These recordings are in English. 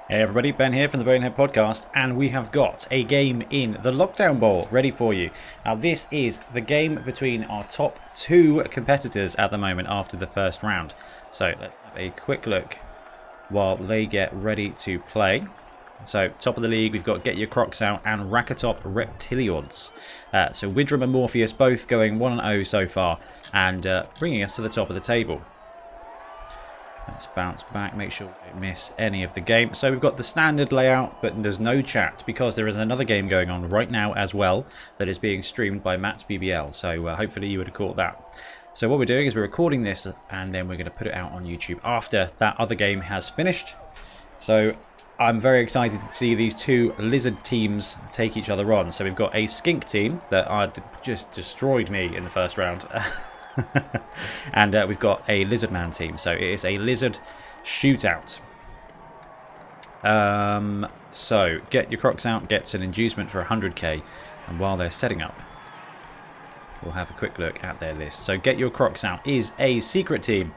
Hey everybody, Ben here from the Bonehead Podcast, and we have got a game in the Lockdown Bowl ready for you. Now this is the game between our top two competitors at the moment after the first round. So let's have a quick look while they get ready to play. So top of the league, we've got Get Your Krox Out and Rackertop Reptiliods. So Widram and Morpheous both going 1-0 so far, and bringing us to the top of the table. Let's bounce back, make sure we don't miss any of the game. So we've got the standard layout, but there's no chat because there is another game going on right now as well that is being streamed by Matt's BBL. So hopefully you would have caught that. So what we're doing is we're recording this and then we're going to put it out on YouTube after that other game has finished. So I'm very excited to see these two lizard teams take each other on. So we've got a skink team that just destroyed me in the first round. And we've got a Lizardman team, so it is a lizard shootout. So Get Your Krox Out gets an inducement for 100k, and while they're setting up, we'll have a quick look at their list. So Get Your Krox Out is a secret team,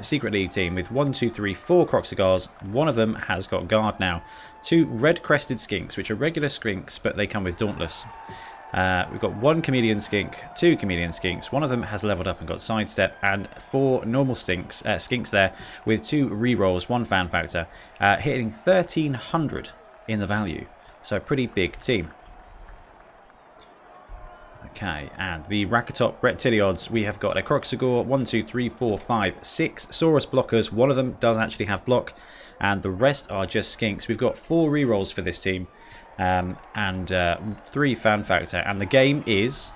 Secret League team with 4 Kroxigars. One of them has got guard now. 2 red-crested skinks, which are regular skinks, but they come with dauntless. We've got 1 chameleon skink, 2 chameleon skinks. One of them has leveled up and got sidestep, and 4 normal skinks there with 2 rerolls, 1 fan factor, hitting 1300 in the value. So a pretty big team. Okay, and the Rackertop Reptiliods, we have got a Kroxigor, 6 Saurus blockers. One of them does actually have block, and the rest are just skinks. We've got 4 rerolls for this team. And 3 fan factor, and the game is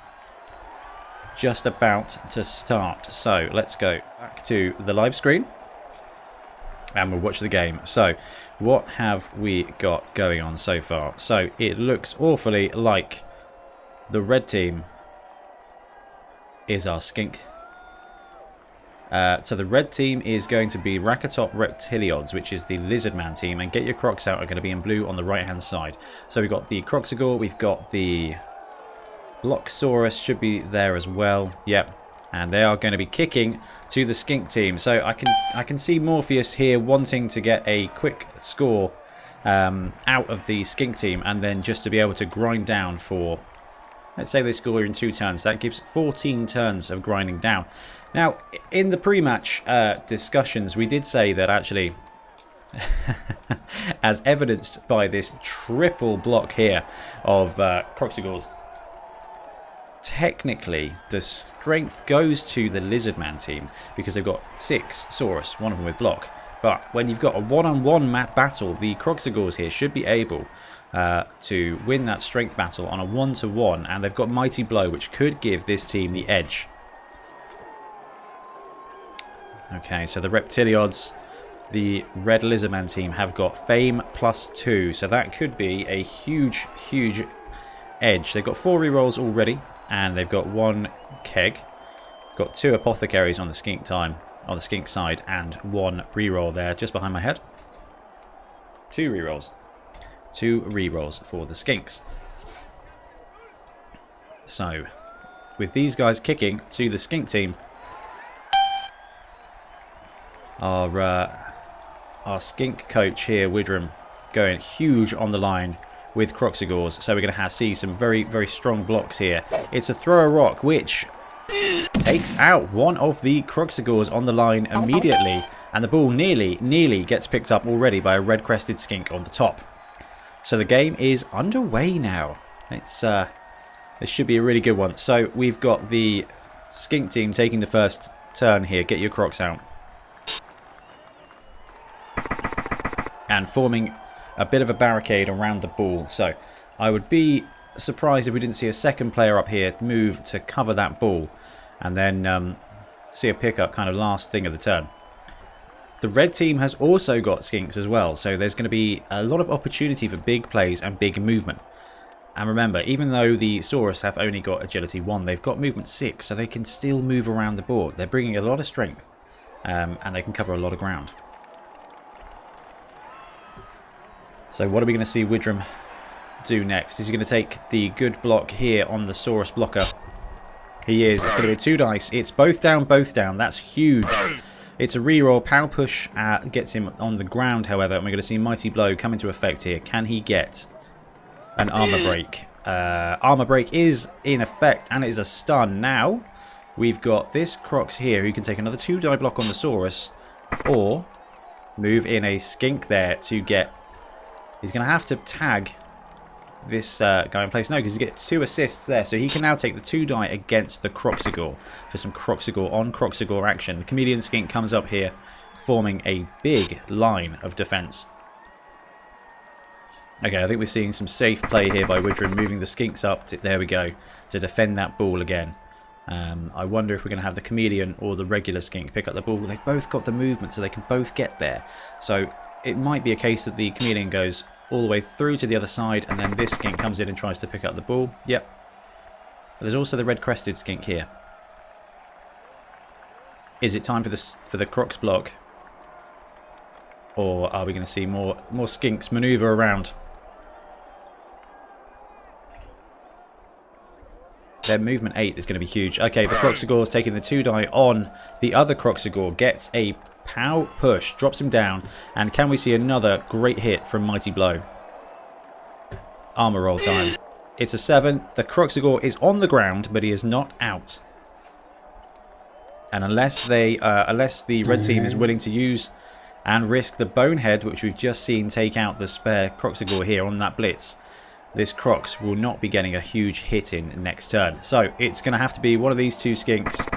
just about to start. So let's go back to the live screen and we'll watch the game. So what have we got going on so far? So it looks awfully like the red team is our skink. So the red team is going to be Rackertop Reptiliods, which is the Lizardman team, and Get Your Krox Out are going to be in blue on the right hand side. So we've got the Kroxigor, we've got the Bloxsaurus should be there as well. Yep, and they are going to be kicking to the skink team. So I can see Morpheous here wanting to get a quick score out of the skink team, and then just to be able to grind down for, let's say they score in 2 turns. That gives 14 turns of grinding down. Now, in the pre-match discussions, we did say that actually, as evidenced by this triple block here of Kroxigors, technically the strength goes to the Lizardman team because they've got 6 Saurus, one of them with block. But when you've got a one-on-one map battle, the Kroxigors here should be able to win that strength battle on a 1-to-1, and they've got Mighty Blow, which could give this team the edge. Okay, so the Reptiliods, the red Lizardman team, have got Fame +2, so that could be a huge, huge edge. They've got 4 rerolls already, and they've got 1 keg. Got 2 apothecaries on the skink side, and 1 reroll there, just behind my head. 2 rerolls. 2 rerolls for the skinks. So, with these guys kicking to the skink team, our skink coach here, Widram, going huge on the line with Kroxigors. So we're going to see some very, very strong blocks here. It's a throw a rock, which takes out one of the Kroxigors on the line immediately. And the ball nearly gets picked up already by a red-crested skink on the top. So the game is underway now. This should be a really good one. So we've got the skink team taking the first turn here. Get Your Krox Out. And forming a bit of a barricade around the ball. So I would be surprised if we didn't see a second player up here move to cover that ball. And then see a pickup kind of last thing of the turn. The red team has also got skinks as well. So there's going to be a lot of opportunity for big plays and big movement. And remember, even though the Saurus have only got agility 1, they've got movement 6. So they can still move around the board. They're bringing a lot of strength. And they can cover a lot of ground. So what are we going to see Widram do next? Is he going to take the good block here on the Saurus blocker? He is. It's going to be 2 dice. It's both down, both down. That's huge It's a reroll. Power Push gets him on the ground, however, and we're going to see Mighty Blow come into effect here. Can he get an Armor Break? Armor Break is in effect, and it is a stun. Now, we've got this Krox here who can take another 2-die block on the Saurus, or move in a Skink there to get... He's going to have to tag this guy in place. No, because he gets 2 assists there, so he can now take the 2-die against the Kroxigor for some Kroxigor on Kroxigor action. The Chameleon Skink comes up here, forming a big line of defense. Okay, I think we're seeing some safe play here by Widram, moving the Skinks up, there we go, to defend that ball again. I wonder if we're going to have the Chameleon or the regular Skink pick up the ball. They've both got the movement, so they can both get there. So it might be a case that the Chameleon goes all the way through to the other side, and then this Skink comes in and tries to pick up the ball. Yep. But there's also the red-crested Skink here. Is it time for the Krox block? Or are we going to see more Skinks maneuver around? Their movement 8 is going to be huge. Okay, the Kroxigor is taking the 2-die on the other Kroxigor. Gets a Pow Push, drops him down, and can we see another great hit from Mighty Blow? Armor roll time. It's a 7. The Kroxigor is on the ground, but he is not out. And unless the red team is willing to use and risk the Bonehead, which we've just seen take out the spare Kroxigor here on that blitz, this Krox will not be getting a huge hit in next turn. So it's going to have to be one of these 2 Skinks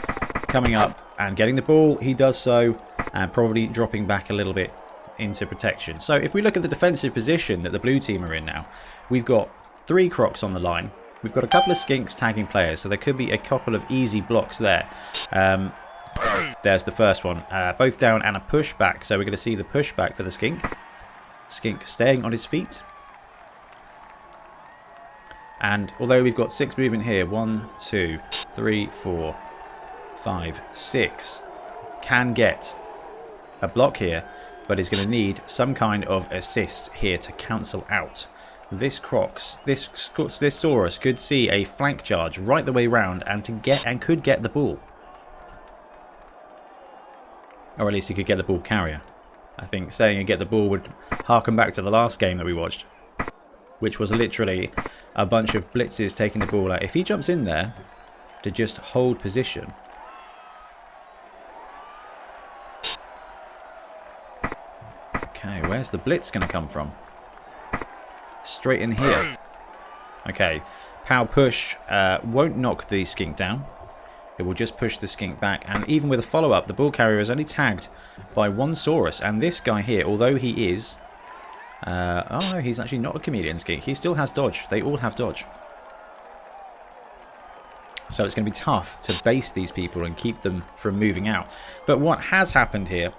coming up and getting the ball. He does so, and probably dropping back a little bit into protection. So if we look at the defensive position that the blue team are in now, we've got 3 Krox on the line. We've got a couple of Skinks tagging players, so there could be a couple of easy blocks there. There's the first one. Both down and a pushback. So we're going to see the pushback for the Skink. Skink staying on his feet. And although we've got 6 movement here, 1, 2, 3, 4, 5, 6, can get a block here, but is going to need some kind of assist here to cancel out. This Krox, this Saurus could see a flank charge right the way round and could get the ball. Or at least he could get the ball carrier. I think saying and get the ball would harken back to the last game that we watched, which was literally a bunch of blitzes taking the ball out. If he jumps in there to just hold position. Okay, where's the blitz going to come from? Straight in here. Okay, Pow Push won't knock the Skink down. It will just push the Skink back. And even with a follow-up, the ball carrier is only tagged by 1 Saurus. And this guy here, although he is... oh no, he's actually not a Chameleon Skink. He still has dodge. They all have dodge. So it's going to be tough to base these people and keep them from moving out. But what has happened here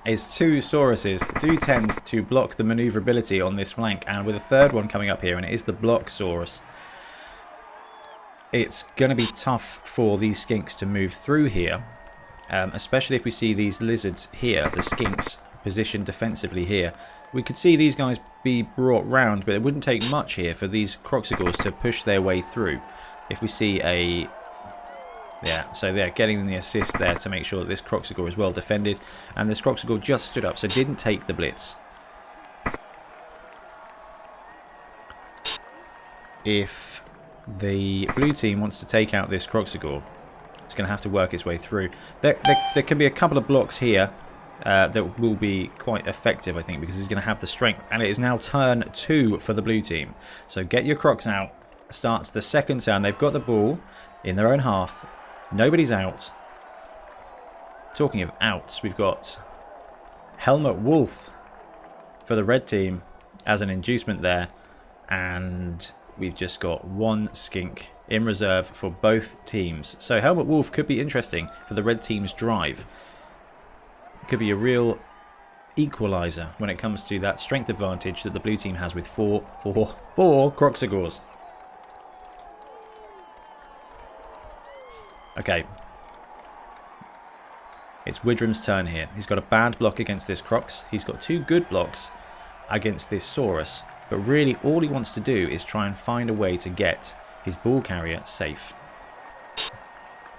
is 2 Sauruses do tend to block the maneuverability on this flank. And with a third one coming up here, and it is the block Saurus, it's going to be tough for these Skinks to move through here. Especially if we see these lizards here, the Skinks positioned defensively here. We could see these guys be brought round, but it wouldn't take much here for these Kroxigors to push their way through. If we see a... yeah, so they're getting the assist there to make sure that this Kroxigor is well defended. And this Kroxigor just stood up, so didn't take the blitz. If the blue team wants to take out this Kroxigor, it's going to have to work its way through. There can be a couple of blocks here that will be quite effective, I think, because he's going to have the strength. And it is now turn 2 for the blue team. So get your Krox out. Starts the second turn. They've got the ball in their own half. Nobody's out. Talking of outs, we've got Helmut Wolf for the red team as an inducement there. And we've just got 1 Skink in reserve for both teams. So Helmut Wolf could be interesting for the red team's drive. Could be a real equalizer when it comes to that strength advantage that the blue team has with four Kroxigors. Okay. It's Widram's turn here. He's got a bad block against this Krox. He's got 2 good blocks against this Saurus. But really all he wants to do is try and find a way to get his ball carrier safe.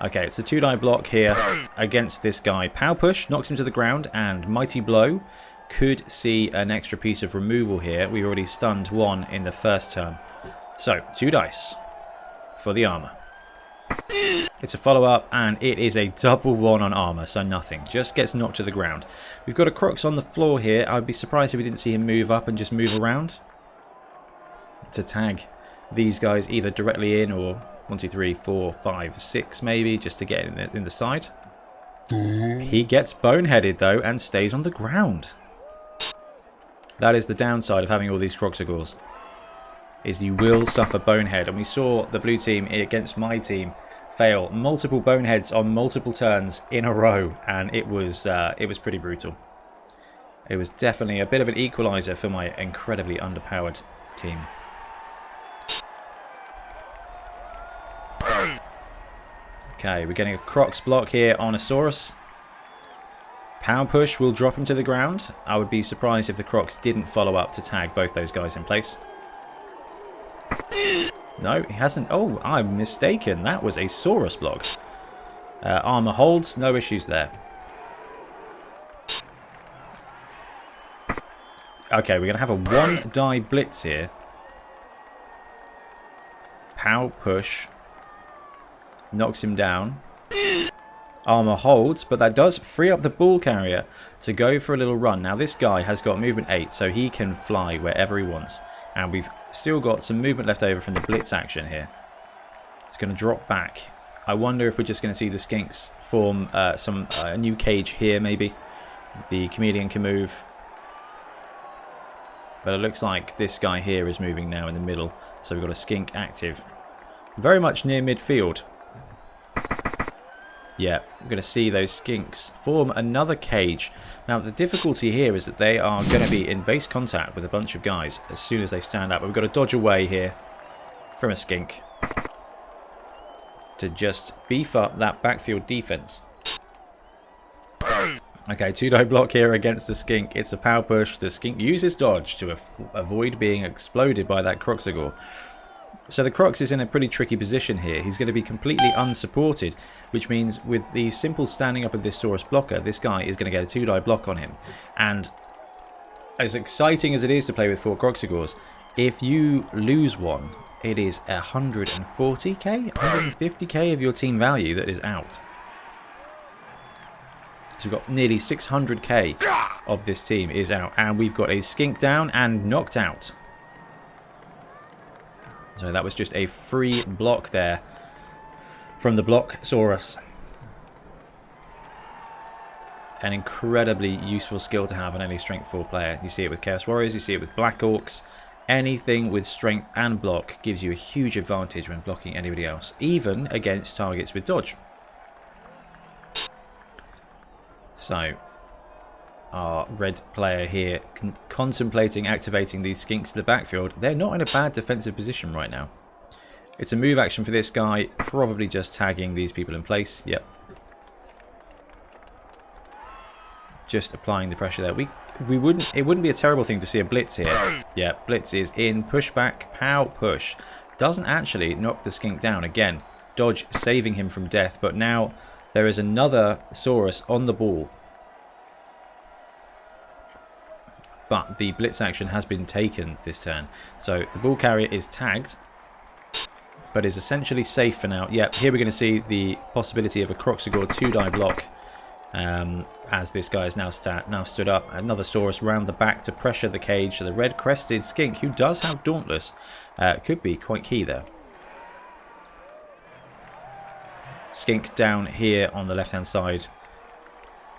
Okay, it's a 2-die block here against this guy. Pow push knocks him to the ground, and mighty blow could see an extra piece of removal here. We already stunned one in the first turn. So, 2 dice for the armor. It's a follow-up, and it is a double 1 on armor, so nothing. Just gets knocked to the ground. We've got a Krox on the floor here. I'd be surprised if we didn't see him move up and just move around to tag these guys either directly in or 1, 2, 3, 4, 5, 6 maybe, just to get in the side. He gets boneheaded though and stays on the ground. That is the downside of having all these Kroxigors, is you will suffer bonehead. And we saw the blue team against my team fail multiple boneheads on multiple turns in a row, and it was pretty brutal. It was definitely a bit of an equalizer for my incredibly underpowered team. Okay, we're getting a Krox block here on a Saurus. Power push will drop him to the ground. I would be surprised if the Krox didn't follow up to tag both those guys in place. No, he hasn't. Oh, I'm mistaken. That was a Saurus block. Armor holds, no issues there. Okay, we're going to have a 1-die blitz here. Pow push knocks him down. Armor holds, but that does free up the ball carrier to go for a little run. Now this guy has got movement 8, so he can fly wherever he wants. And we've still got some movement left over from the blitz action here. It's going to drop back. I wonder if we're just going to see the Skinks form a new cage here maybe. The chameleon can move. But it looks like this guy here is moving now in the middle. So we've got a Skink active. Very much near midfield. Yeah, we're going to see those Skinks form another cage. Now, the difficulty here is that they are going to be in base contact with a bunch of guys as soon as they stand up. We've got to dodge away here from a Skink to just beef up that backfield defense. Okay, 2-die block here against the Skink. It's a power push. The Skink uses dodge to avoid being exploded by that Kroxigor. So the Krox is in a pretty tricky position here. He's going to be completely unsupported, which means with the simple standing up of this Saurus blocker, this guy is going to get a 2-die block on him. And as exciting as it is to play with 4 Kroxigors, if you lose one, it is 140k, 150k of your team value that is out. So we've got nearly 600k of this team is out, and we've got a Skink down and knocked out. So that was just a free block there from the block Saurus. An incredibly useful skill to have on any strength 4 player. You see it with Chaos Warriors, you see it with Black Orcs. Anything with strength and block gives you a huge advantage when blocking anybody else, even against targets with dodge. So our red player here contemplating activating these Skinks to the backfield. They're not in a bad defensive position right now. It's a move action for this guy, probably just tagging these people in place. Yep. Just applying the pressure there. It wouldn't be a terrible thing to see a blitz here. Yeah, blitz is in, pushback, pow, push. Doesn't actually knock the Skink down again. Dodge saving him from death, but now there is another Saurus on the ball. But the blitz action has been taken this turn. So the ball carrier is tagged, but is essentially safe for now. Yep, here we're going to see the possibility of a Kroxigor 2-die block as this guy is now stood up. Another Saurus round the back to pressure the cage. So the red-crested Skink, who does have Dauntless, could be quite key there. Skink down here on the left-hand side.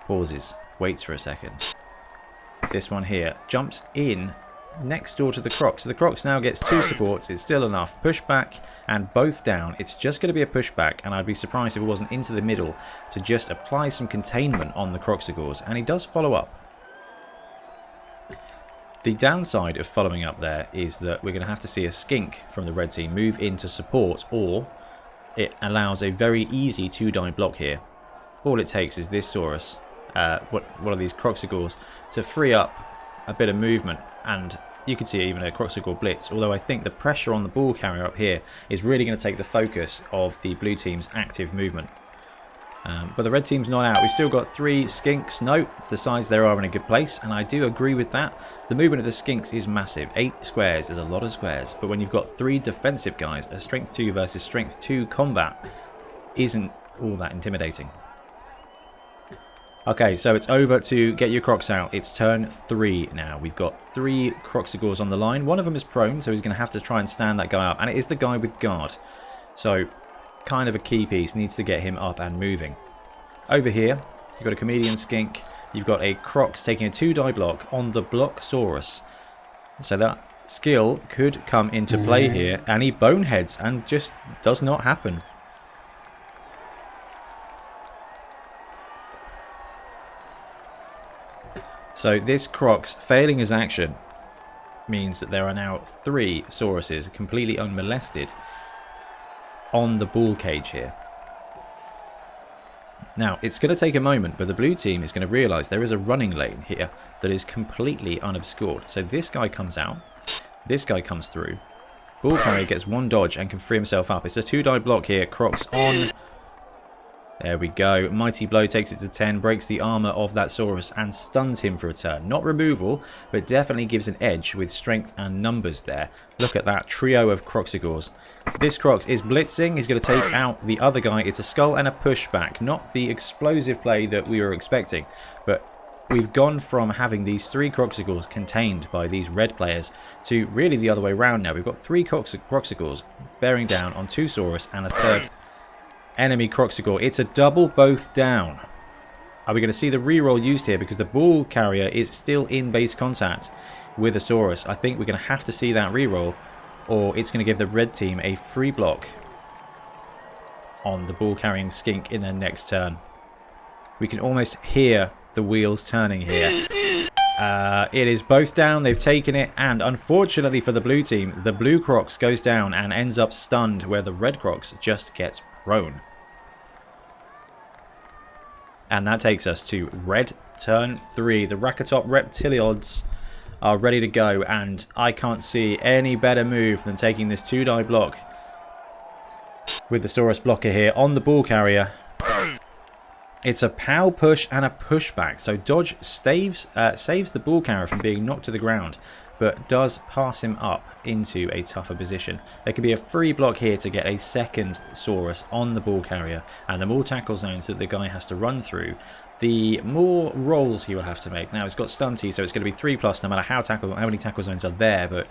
Pauses, waits for a second. This one here jumps in next door to the Krox. So the Krox now gets 2 supports. It's still enough. Pushback and both down. It's just going to be a pushback, and I'd be surprised if it wasn't into the middle to just apply some containment on the Kroxigors. And he does follow up. The downside of following up there is that we're going to have to see a Skink from the red team move into support, or it allows a very easy 2-die block here. All it takes is this Saurus, one of these Kroxigors, to free up a bit of movement, and you can see even a Kroxigor blitz, although I think the pressure on the ball carrier up here is really going to take the focus of the blue team's active movement. But the red team's not out. We've still got 3 Skinks. No, the size they are in a good place, and I do agree with that. The movement of the Skinks is massive. 8 squares is a lot of squares, but when you've got 3 defensive guys, a strength 2 versus strength 2 combat isn't all that intimidating. Okay, so it's over to get your Krox out. It's turn 3 now. We've got 3 Kroxigors on the line. One of them is prone, so he's going to have to try and stand that guy up, and it is the guy with guard. So kind of a key piece, needs to get him up and moving. Over here, you've got a Chameleon Skink. You've got a Krox taking a 2-die block on the Blocksaurus. So that skill could come into play here, and he boneheads and just does not happen. So this Krox failing his action means that there are now 3 Sauruses completely unmolested on the ball cage here. Now, it's going to take a moment, but the blue team is going to realise there is a running lane here that is completely unobscured. So this guy comes out, this guy comes through, ball carrier gets 1 dodge and can free himself up. It's a 2-die block here, Krox on. There we go. Mighty Blow takes it to 10, breaks the armor of that Saurus and stuns him for a turn. Not removal, but definitely gives an edge with strength and numbers there. Look at that trio of Kroxigors. This Krox is blitzing. He's going to take out the other guy. It's a skull and a pushback. Not the explosive play that we were expecting, but we've gone from having these 3 Kroxigors contained by these red players to really the other way around now. We've got 3 Kroxigors bearing down on 2 Saurus and a 3rd enemy Kroxigor. It's a double both down. Are we going to see the reroll used here? Because the ball carrier is still in base contact with a Saurus. I think we're going to have to see that reroll, or it's going to give the red team a free block on the ball carrying Skink in their next turn. We can almost hear the wheels turning here. It is both down. They've taken it, and unfortunately for the blue team, the blue Krox goes down and ends up stunned, where the red Krox just gets prone. And that takes us to red turn 3. The Rackertop Reptiliods are ready to go, and I can't see any better move than taking this 2-die block with the Saurus blocker here on the ball carrier. It's a pow push and a pushback, so dodge saves the ball carrier from being knocked to the ground, but does pass him up into a tougher position. There could be a free block here to get a second Saurus on the ball carrier, and the more tackle zones that the guy has to run through, the more rolls he will have to make. Now it's got stunty, so it's going to be 3+ no matter how many tackle zones are there, but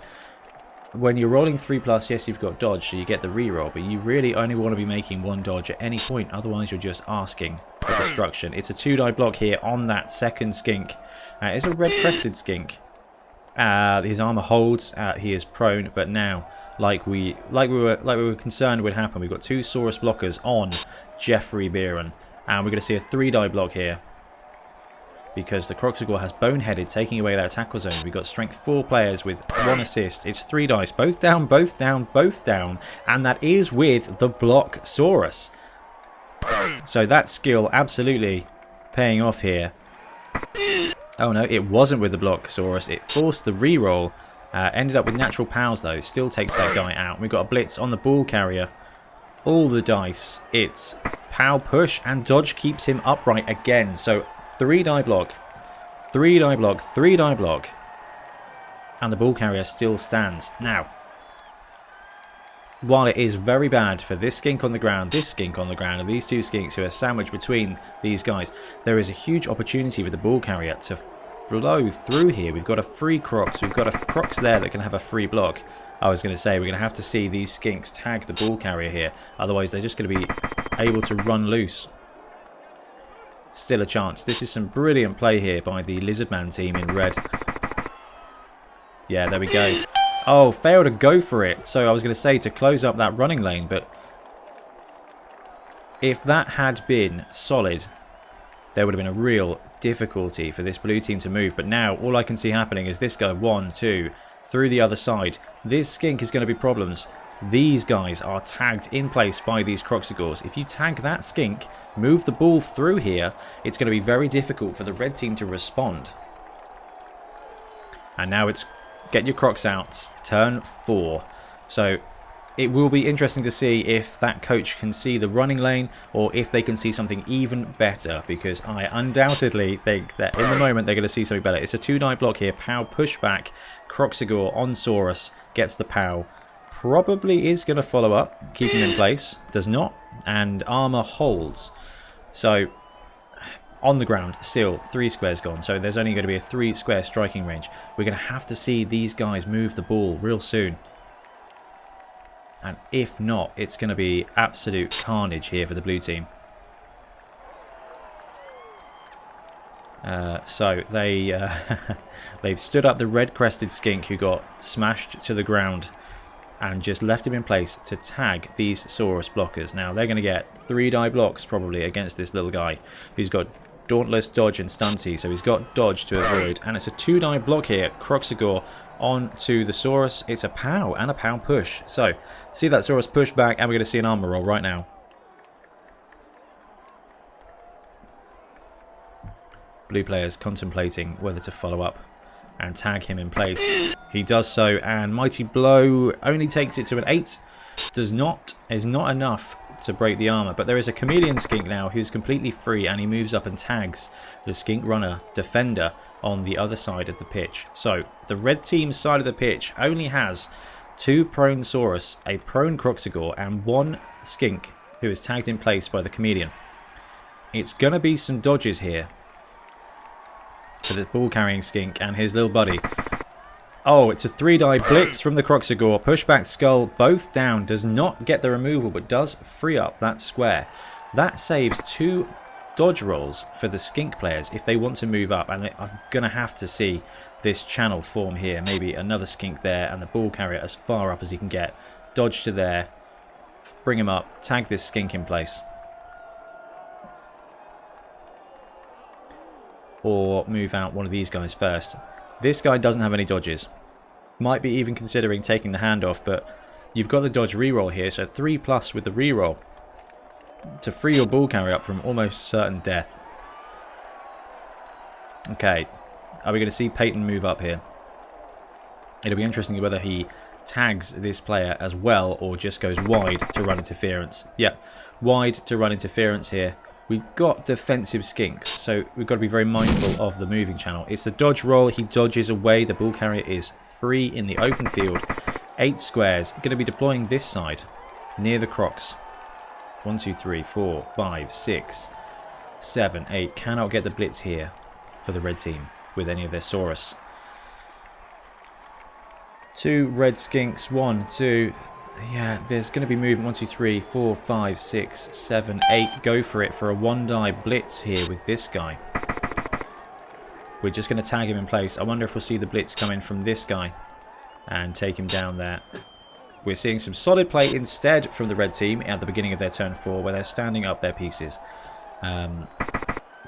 when you're rolling 3+, yes, you've got dodge, so you get the reroll, but you really only want to be making 1 dodge at any point, otherwise you're just asking for destruction. It's a 2-die block here on that second Skink. It's a red-crested Skink. His armor holds, he is prone, but now, like we were concerned would happen, we've got 2 Saurus blockers on Jeffrey Beeren, and we're going to see a 3-die block here, because the Kroxigor has boneheaded, taking away that tackle zone. We've got strength 4 players with 1 assist. It's 3 dice, both down, both down, both down, and that is with the Blocksaurus. So that skill absolutely paying off here. Oh no, it wasn't with the Blocksaurus. It forced the reroll. Ended up with natural powers though. Still takes that guy out. We've got a blitz on the ball carrier. All the dice. It's pow push, and dodge keeps him upright again. So 3-die block, 3-die block, 3-die block, and the ball carrier still stands. Now, while it is very bad for this Skink on the ground, this Skink on the ground, and these 2 Skinks who are sandwiched between these guys, there is a huge opportunity for the ball carrier to flow through here. We've got a free Krox. We've got a Krox there that can have a free block. I was going to say, we're going to have to see these Skinks tag the ball carrier here. Otherwise, they're just going to be able to run loose. Still a chance. This is some brilliant play here by the Lizardman team in red. Yeah, there we go. Oh, failed to go for it. So I was going to say to close up that running lane, but if that had been solid, there would have been a real difficulty for this blue team to move. But now all I can see happening is this guy 1, 2 through the other side. This Skink is going to be problems. These guys are tagged in place by these Kroxigors. If you tag that Skink, move the ball through here, it's going to be very difficult for the red team to respond. And now it's get your Krox out, turn 4. So it will be interesting to see if that coach can see the running lane or if they can see something even better, because I undoubtedly think that in the moment they're going to see something better. It's a 2-die block here. POW pushback. Kroxigor on Saurus gets the POW. Probably is going to follow up, keep him in place. Does not. And armor holds. So on the ground, still 3 squares gone. So there's only going to be a 3-square striking range. We're going to have to see these guys move the ball real soon. And if not, it's going to be absolute carnage here for the blue team. So they they've stood up the red-crested skink who got smashed to the ground and just left him in place to tag these Saurus blockers. Now they're going to get 3-die blocks probably against this little guy who's got Dauntless, Dodge and Stunty. So he's got Dodge to avoid. And it's a 2-die block here. Kroxigor on to the Saurus. It's a POW and a POW push. So see that Saurus push back, and we're going to see an armor roll right now. Blue players contemplating whether to follow up and tag him in place. He does so, and Mighty Blow only takes it to an 8. Is not enough to break the armor, but there is a chameleon skink now who's completely free, and he moves up and tags the skink runner defender on the other side of the pitch. So the red team side of the pitch only has 2 prone Saurus, a prone Kroxigor, and 1 skink who is tagged in place by the chameleon. It's going to be some dodges here for the ball carrying skink and his little buddy. Oh, it's a 3-die blitz from the Kroxigor. Pushback skull, both down. Does not get the removal, but does free up that square. That saves 2 dodge rolls for the skink players if they want to move up. And I'm going to have to see this channel form here. Maybe another skink there and the ball carrier as far up as he can get. Dodge to there. Bring him up. Tag this skink in place. Or move out one of these guys first. This guy doesn't have any dodges. Might be even considering taking the handoff, but you've got the dodge reroll here, so 3+ with the reroll to free your ball carrier up from almost certain death. Okay, are we going to see Peyton move up here? It'll be interesting whether he tags this player as well or just goes wide to run interference. Yeah, wide to run interference here. We've got defensive skinks, so we've got to be very mindful of the moving channel. It's the dodge roll. He dodges away. The ball carrier is free in the open field. 8 squares. Going to be deploying this side near the Krox. 1, 2, 3, 4, 5, 6, 7, 8. Cannot get the blitz here for the red team with any of their Saurus. 2 red skinks. 1, 2... Yeah, there's going to be movement. 1, 2, 3, 4, 5, 6, 7, 8. Go for it for a 1-die blitz here with this guy. We're just going to tag him in place. I wonder if we'll see the blitz come in from this guy and take him down there. We're seeing some solid play instead from the red team at the beginning of their turn 4, where they're standing up their pieces,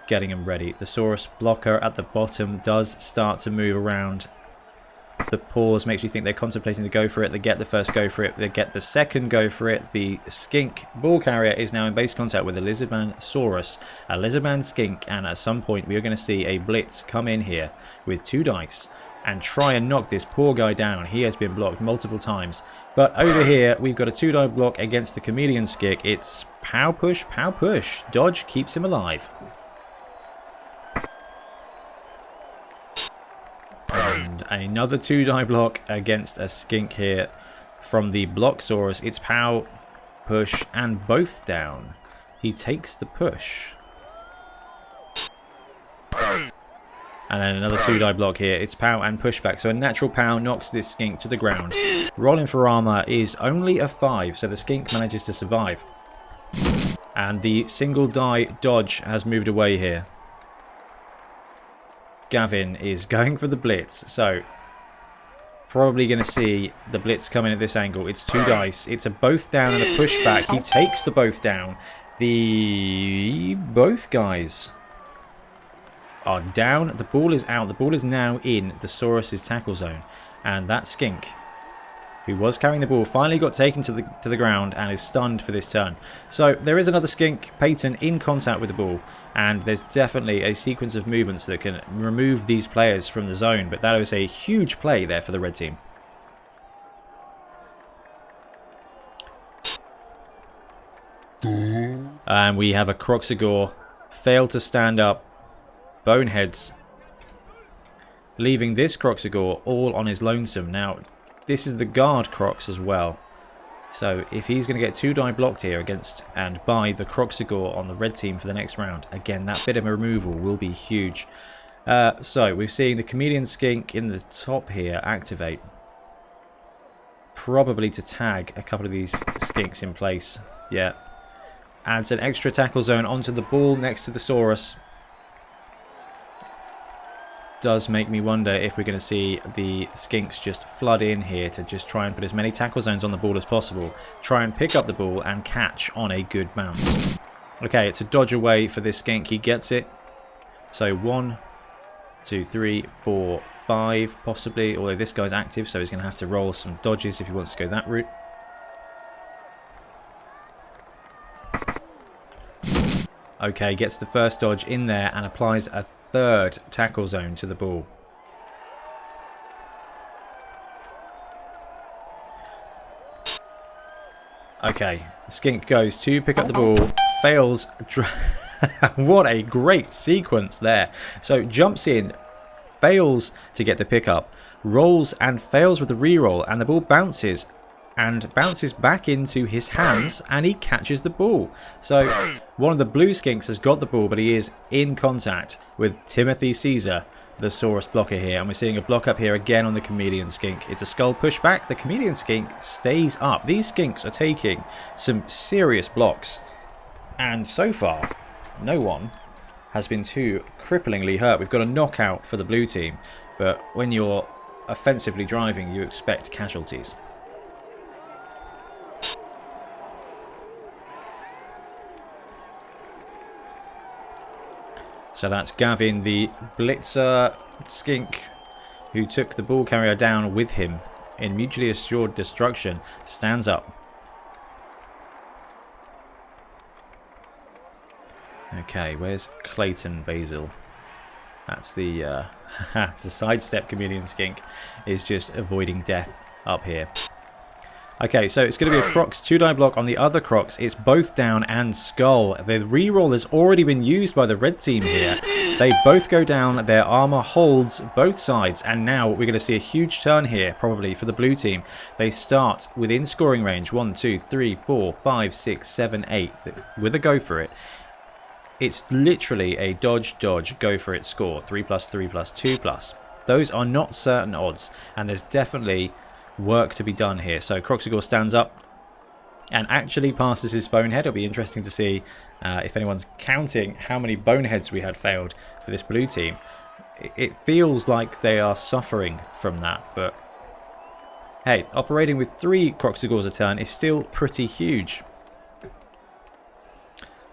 getting them ready. The Saurus blocker at the bottom does start to move around. The pause makes you think they're contemplating to go for it. They get the first go for it. They get the second go for it. The skink ball carrier is now in base contact with the Lizardman Saurus, a Lizardman skink, and at some point we are going to see a blitz come in here with 2 dice and try and knock this poor guy down. He has been blocked multiple times. But over here we've got a 2-die block against the chameleon skink. It's POW push, POW push. Dodge keeps him alive. And another 2-die block against a skink here from the Blocksaurus. It's POW, push, and both down. He takes the push. And then another 2-die block here. It's POW and pushback. So a natural POW knocks this skink to the ground. Rolling for armor is only a 5, so the skink manages to survive. And the single die dodge has moved away here. Gavin is going for the blitz, so probably going to see the blitz come in at this angle. It's 2 dice. It's a both down and a pushback. He takes the both down. Both guys are down. The ball is out. The ball is now in the Saurus's tackle zone, and that skink, who was carrying the ball, finally got taken to the ground and is stunned for this turn. So there is another skink, Peyton, in contact with the ball, and there's definitely a sequence of movements that can remove these players from the zone, but that was a huge play there for the red team. And we have a Kroxigor fail to stand up. Boneheads leaving this Kroxigor all on his lonesome. Now, this is the guard Krox as well. So if he's going to get 2-die blocked here against and by the Kroxigor on the red team for the next round, again, that bit of a removal will be huge. So we're seeing the Chameleon Skink in the top here activate. Probably to tag a couple of these Skinks in place. Yeah. Adds an extra tackle zone onto the ball next to the Saurus. Does make me wonder if we're going to see the Skinks just flood in here to just try and put as many tackle zones on the ball as possible. Try and pick up the ball and catch on a good bounce. Okay, it's a dodge away for this Skink. He gets it. So 1, 2, 3, 4, 5 possibly. Although this guy's active, so he's going to have to roll some dodges if he wants to go that route. Okay, gets the first dodge in there and applies a third tackle zone to the ball. Okay, the Skink goes to pick up the ball, fails. What a great sequence there. So jumps in, fails to get the pickup, rolls and fails with the reroll, and the ball bounces and bounces back into his hands, and he catches the ball. So one of the blue Skinks has got the ball, but he is in contact with Timothy Caesar, the Saurus blocker here. And we're seeing a block up here again on the Chameleon Skink. It's a skull pushback. The Chameleon Skink stays up. These Skinks are taking some serious blocks. And so far, no one has been too cripplingly hurt. We've got a knockout for the blue team, but when you're offensively driving, you expect casualties. So that's Gavin, the Blitzer Skink, who took the ball carrier down with him in mutually assured destruction, stands up. Okay, where's Clayton Basil? That's the that's the sidestep Chameleon Skink is just avoiding death up here. Okay, so it's going to be a Krox 2-die block on the other Krox. It's both down and skull. The reroll has already been used by the red team here. They both go down. Their armor holds both sides. And now we're going to see a huge turn here, probably, for the blue team. They start within scoring range. 1, 2, 3, 4, 5, 6, 7, 8. With a go for it. It's literally a dodge, dodge, go for it score. 3+, 3+, 2+. Those are not certain odds. And there's definitely work to be done here. So Kroxigor stands up and actually passes his bonehead. It'll be interesting to see if anyone's counting how many boneheads we had failed for this blue team. It feels like they are suffering from that, but hey, operating with 3 Kroxigors a turn is still pretty huge.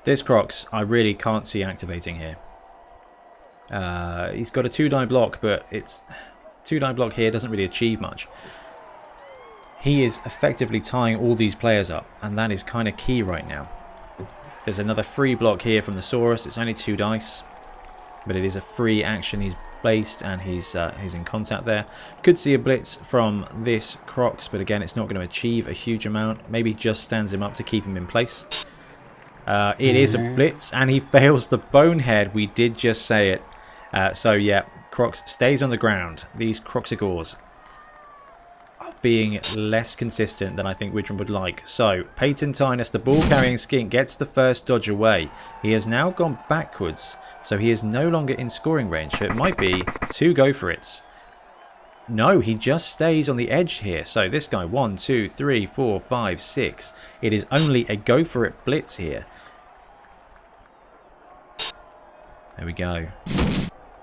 This Krox I really can't see activating here. He's got a 2-die block, but it's 2-die block here doesn't really achieve much. He is effectively tying all these players up, and that is kind of key right now. There's another free block here from the Saurus. It's only 2 dice, but it is a free action. He's placed and he's in contact there. Could see a blitz from this Krox, but again, it's not going to achieve a huge amount. Maybe just stands him up to keep him in place. It is a blitz, and he fails the bonehead. We did just say it. So yeah, Krox stays on the ground. These Kroxigors being less consistent than I think Widram would like. So, Patentinus, the ball-carrying Skink, gets the first dodge away. He has now gone backwards, so he is no longer in scoring range. So it might be 2 go-for-its. No, he just stays on the edge here. So this guy, 1, 2, 3, 4, 5, 6. It is only a go-for-it blitz here. There we go.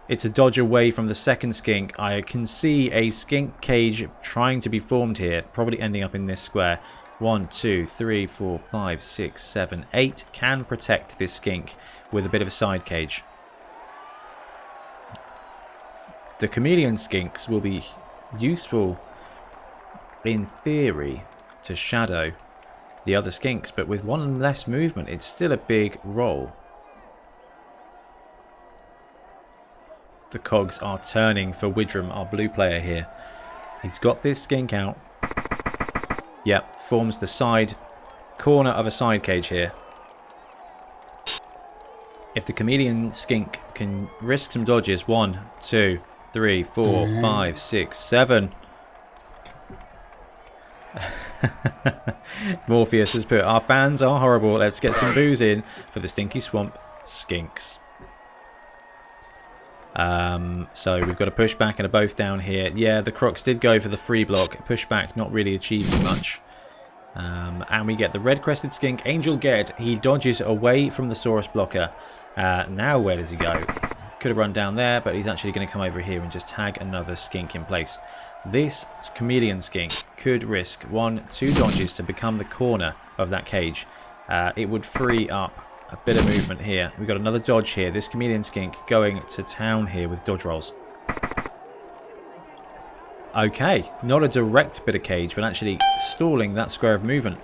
It's a dodge away from the second Skink. I can see a Skink cage trying to be formed here, probably ending up in this square. 1, 2, 3, 4, 5, 6, 7, 8. Can protect this Skink with a bit of a side cage. The Chameleon Skinks will be useful in theory to shadow the other Skinks, but with 1 less movement, it's still a big roll. The cogs are turning for Widram, our blue player here. He's got this Skink out. Yep, forms the side corner of a side cage here. If the chameleon skink can risk some dodges, 1, 2, 3, 4, 5, 6, 7. Morpheous has put, our fans are horrible. Let's get some booze in for the Stinky Swamp Skinks. So we've got a pushback and a both down here. Yeah, the Krox did go for the free block. Pushback not really achieving much. And we get the red-crested skink, Angel Ged. He dodges away from the Saurus blocker. Now where does he go? Could have run down there, but he's actually going to come over here and just tag another skink in place. This chameleon skink could risk 1, 2 dodges to become the corner of that cage. It would free up a bit of movement here. We've got another dodge here. This chameleon skink going to town here with dodge rolls. Okay, not a direct bit of cage, but actually stalling that square of movement.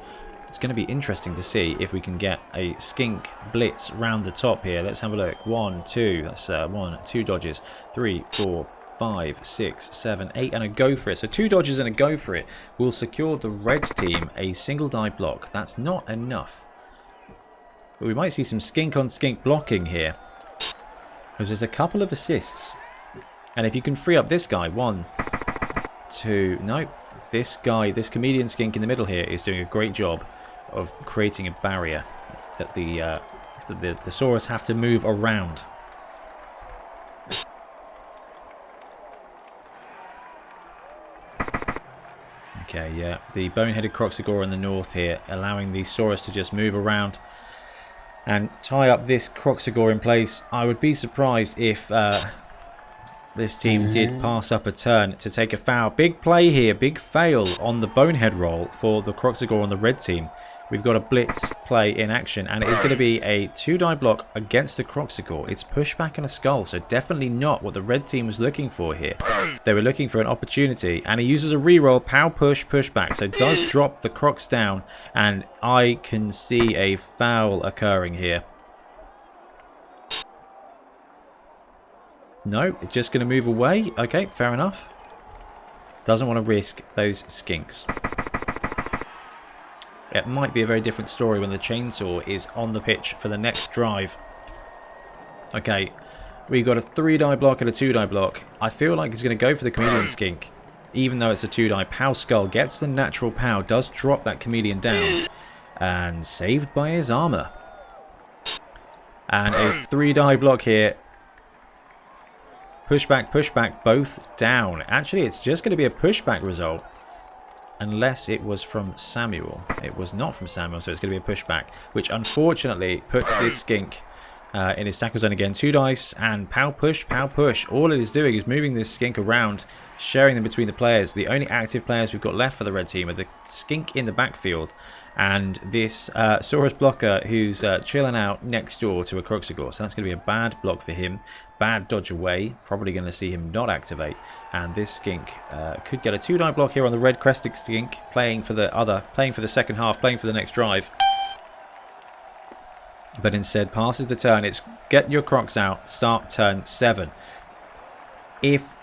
It's going to be interesting to see if we can get a skink blitz round the top here. Let's have a look. 1, 2, that's 1, 2 dodges. 3, 4, 5, 6, 7, 8, and a go for it. So 2 dodges and a go for it will secure the red team a single die block. That's not enough. But we might see some skink on skink blocking here, because there's a couple of assists. And if you can free up this guy, 1, 2, no, this guy, this chameleon skink in the middle here is doing a great job of creating a barrier that the Saurus have to move around. Okay, yeah, the bone-headed Kroxigor in the north here, allowing the Saurus to just move around and tie up this Kroxigor in place. I would be surprised if this team did pass up a turn to take a foul. Big play here, big fail on the bonehead roll for the Kroxigor on the red team. We've got a blitz play in action, and it is going to be a 2-die block against the Kroxigor. It's pushback and a skull, so definitely not what the red team was looking for here. They were looking for an opportunity, and he uses a reroll, pow push, pushback, so does drop the Krox down, and I can see a foul occurring here. No, it's just going to move away. Okay, fair enough. Doesn't want to risk those skinks. It might be a very different story when the chainsaw is on the pitch for the next drive. Okay, we've got a 3-die block and a 2-die block. I feel like he's going to go for the chameleon skink, even though it's a 2-die. Pow skull gets the natural pow, does drop that chameleon down, and saved by his armor. And a 3-die block here. Pushback, both down. Actually, it's just going to be a pushback result. Unless it was from Samuel. It was not from Samuel, so it's going to be a pushback. Which unfortunately puts this skink in his tackle zone again. 2 dice and pow push, pow push. All it is doing is moving this skink around, sharing them between the players. The only active players we've got left for the red team are the skink in the backfield and this Saurus blocker who's chilling out next door to a Kroxigor. So that's going to be a bad block for him. Bad dodge away. Probably going to see him not activate. And this skink could get a 2-die block here on the red crested skink, playing for the second half, playing for the next drive. But instead passes the turn. It's get your Krox out, start turn 7. If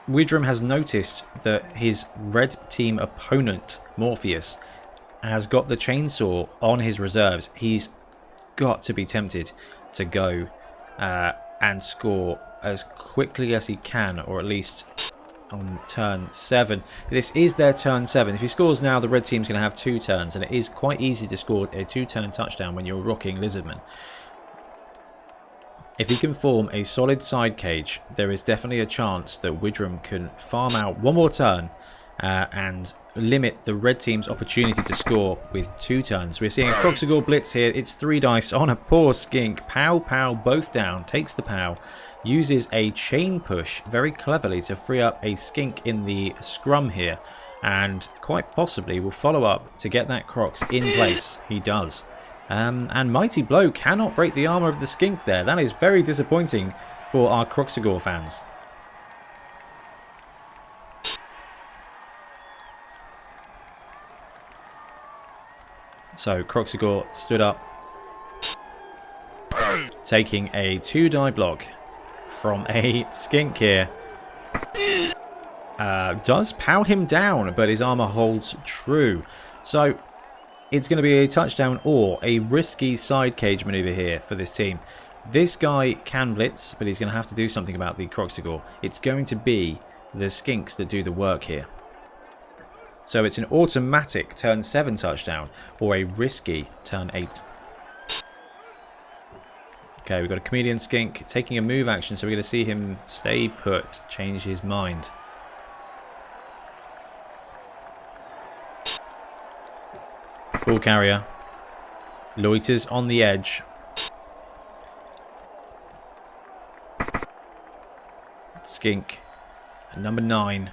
Widram has noticed that his red team opponent, Morpheous, has got the chainsaw on his reserves, he's got to be tempted to go and score as quickly as he can, or at least on turn 7. This is their turn 7. If he scores now, the red team's going to have 2 turns, and it is quite easy to score a 2-turn touchdown when you're rocking Lizardmen. If he can form a solid side cage, there is definitely a chance that Widram can farm out one more turn and limit the red team's opportunity to score with 2 turns. We're seeing a Kroxigor blitz here. It's 3 dice on a poor skink. Pow, pow, both down. Takes the pow. Uses a chain push very cleverly to free up a skink in the scrum here. And quite possibly will follow up to get that Krox in place. He does. And Mighty Blow cannot break the armor of the skink there. That is very disappointing for our Kroxigor fans. So Kroxigor stood up, taking a 2-die block from a skink here. Does pow him down, but his armor holds true. So it's going to be a touchdown or a risky side cage maneuver here for this team. This guy can blitz, but he's going to have to do something about the Kroxigor. It's going to be the Skinks that do the work here. So it's an automatic turn 7 touchdown or a risky turn 8. Okay, we've got a Chameleon Skink taking a move action, so we're going to see him stay put, change his mind. Ball carrier. Loiters on the edge. Skink, number 9,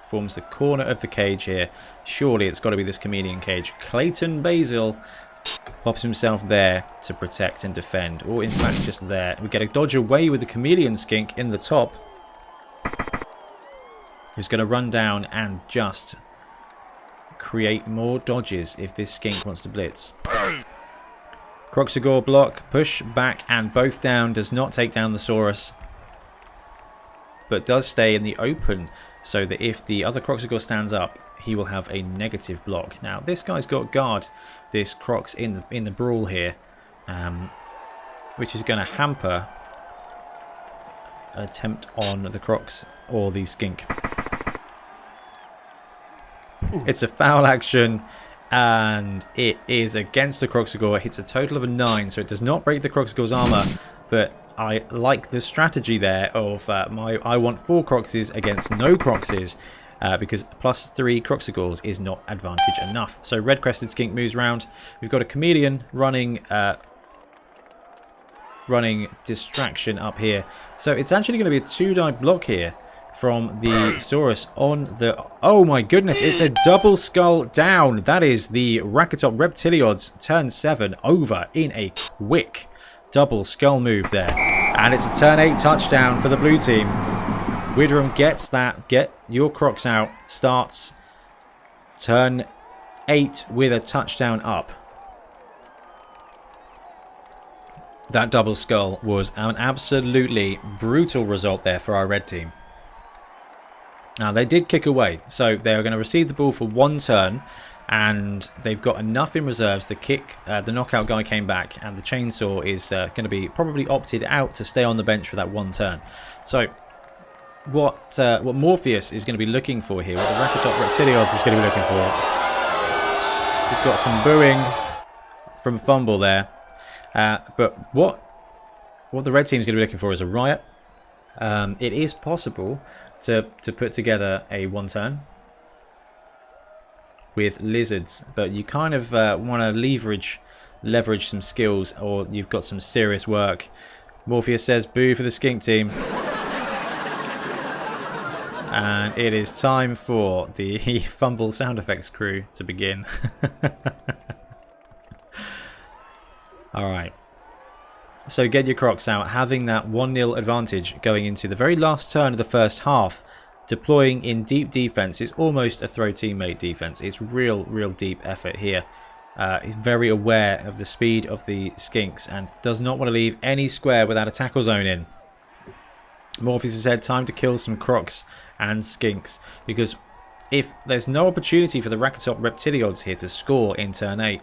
forms the corner of the cage here. Surely it's got to be this Chameleon cage. Clayton Basil pops himself there to protect and defend. Or in fact just there. We get a dodge away with the Chameleon Skink in the top. Who's going to run down and just create more dodges if this Skink wants to blitz. Kroxigor block, push back and both down. Does not take down the Saurus, but does stay in the open so that if the other Kroxigor stands up, he will have a negative block. Now, this guy's got guard, this Krox in the brawl here, which is going to hamper an attempt on the Krox or the Skink. It's a foul action, and it is against the Kroxigor. It hits a total of a 9, so it does not break the Kroxigor's armor, but I like the strategy there of I want 4 Kroxes against no Kroxes, because +3 Kroxigors is not advantage enough. So red crested Skink moves round. We've got a Chameleon running distraction up here. So it's actually going to be a 2-die block here from the Saurus on the... Oh my goodness, it's a double skull down. That is the Rackertop Reptiliods turn 7 over in a quick double skull move there. And it's a turn 8 touchdown for the blue team. Widram gets that. Get your Krox out. Starts turn 8 with a touchdown up. That double skull was an absolutely brutal result there for our red team. Now, they did kick away, so they're going to receive the ball for 1 turn, and they've got enough in reserves. The kick, the knockout guy came back, and the chainsaw is going to be probably opted out to stay on the bench for that 1 turn. So, what Morpheous is going to be looking for here, what the Rackertop Reptiliods is going to be looking for. We've got some booing from FUMBBL there, but what the red team is going to be looking for is a riot. It is possible to put together a 1 turn with lizards, but you kind of want to leverage some skills, or you've got some serious work. Morpheus says boo for the Skink team. And it is time for the FUMBBL sound effects crew to begin. Alright. So get your Krox out, having that 1-0 advantage going into the very last turn of the first half. Deploying in deep defense is almost a throw teammate defense. It's real deep effort here. He's very aware of the speed of the Skinks and does not want to leave any square without a tackle zone in. Morpheus has said time to kill some Krox and Skinks, because if there's no opportunity for the Rackertop Reptiliods here to score in turn 8,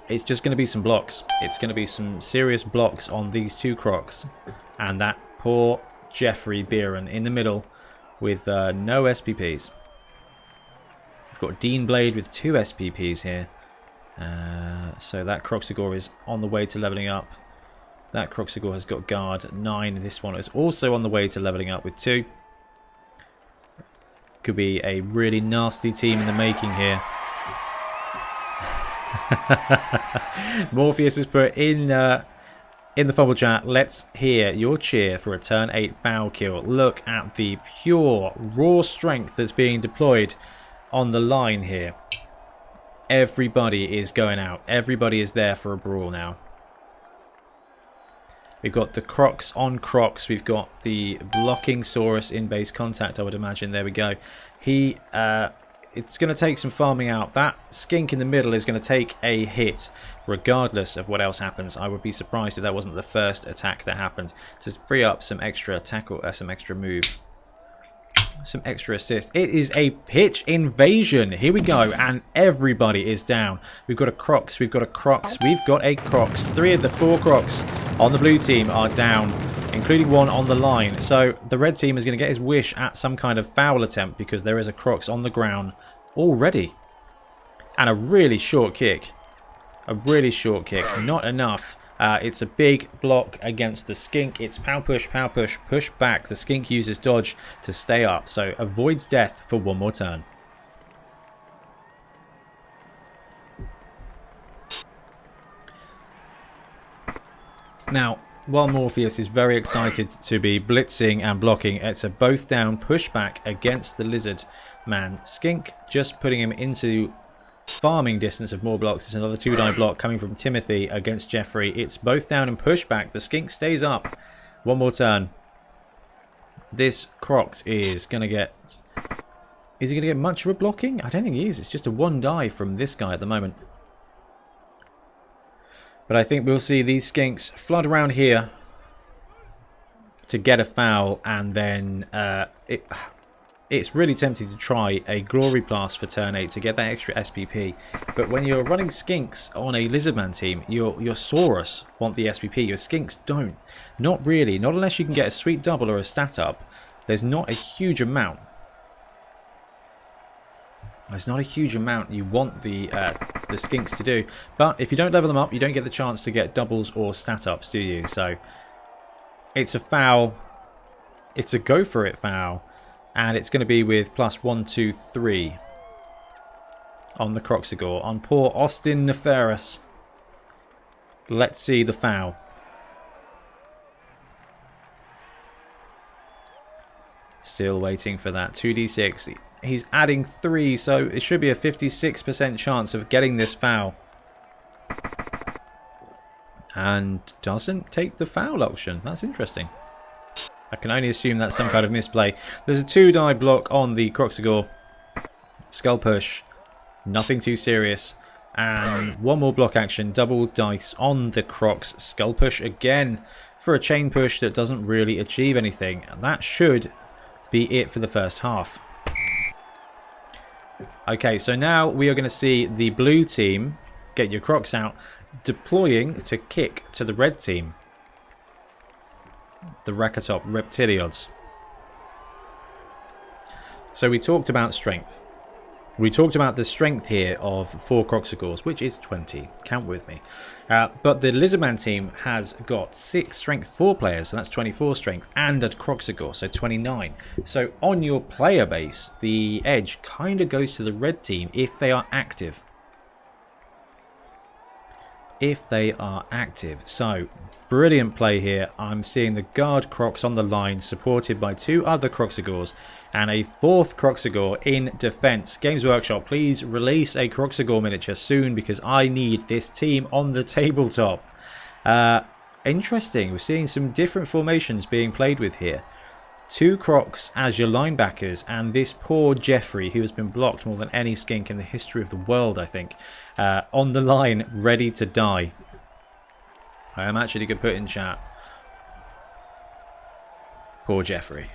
it's just going to be some blocks. It's going to be some serious blocks on these 2 Krox. And that poor Jeffrey Beeran in the middle with no SPPs. We've got Dean Blade with 2 SPPs here. So that Kroxigor is on the way to leveling up. That Kroxigor has got guard 9. This one is also on the way to leveling up with 2. Could be a really nasty team in the making here. Morpheus has put in the FUMBBL chat, let's hear your cheer for a turn 8 foul kill. Look at the pure raw strength that's being deployed on the line here. Everybody is going out. Everybody is there for a brawl now. We've got the Krox on Krox. We've got the blocking Saurus in base contact, I would imagine. There we go. It's going to take some farming out. That Skink in the middle is going to take a hit regardless of what else happens. I would be surprised if that wasn't the first attack that happened, to free up some extra tackle, some extra move, some extra assist. It is a pitch invasion. Here we go, and everybody is down. We've got a Krox, we've got a Krox, we've got a Krox. 3 of the 4 Krox on the blue team are down, including one on the line. So the red team is going to get his wish at some kind of foul attempt because there is a Krox on the ground already. And a really short kick. A really short kick. Not enough. It's a big block against the Skink. It's pow push, push back. The Skink uses dodge to stay up. So avoids death for one more turn. Now, while Morpheous is very excited to be blitzing and blocking, it's a both down pushback against the Lizardman. Skink just putting him into farming distance of more blocks. It's another 2-die block coming from Timothy against Jeffrey. It's both down and pushback. The Skink stays up. One more turn. This Krox is going to get... Is he going to get much of a blocking? I don't think he is. It's just a 1-die from this guy at the moment. But I think we'll see these Skinks flood around here to get a foul, and then it's really tempting to try a Glory Blast for turn 8 to get that extra SPP. But when you're running Skinks on a Lizardman team, your Saurus want the SPP, your Skinks don't. Not really, not unless you can get a sweet double or a stat up. There's not a huge amount. There's not a huge amount you want the Skinks to do. But if you don't level them up, you don't get the chance to get doubles or stat ups, do you? So it's a foul. It's a go for it foul. And it's going to be with plus 1, 2, 3 on the Kroxigor. On poor Austin Neferus. Let's see the foul. Still waiting for that 2d6. He's adding 3, so it should be a 56% chance of getting this foul. And doesn't take the foul option. That's interesting. I can only assume that's some kind of misplay. There's a 2-die block on the Kroxigor. Skull push. Nothing too serious. And one more block action. Double dice on the Krox. Skull push again for a chain push that doesn't really achieve anything. And that should be it for the first half. Okay, so now we are going to see the blue team, get your Krox out, deploying to kick to the red team. The Rackertop Reptiliods. So we talked about strength. We talked about the strength here of 4 Kroxigors, which is 20. Count with me. But the Lizardman team has got 6 strength 4 players, so that's 24 strength, and a Kroxigor, so 29. So on your player base, the edge kind of goes to the red team if they are active. If they are active. So, brilliant play here. I'm seeing the guard Krox on the line, supported by 2 other Kroxigors, and a 4th Kroxigor in defense. Games Workshop, please release a Kroxigor miniature soon, because I need this team on the tabletop. Interesting. We're seeing some different formations being played with here. 2 Krox as your linebackers, and this poor Jeffrey, who has been blocked more than any Skink in the history of the world, I think, on the line, ready to die. I am actually going to put in chat. Poor Jeffrey.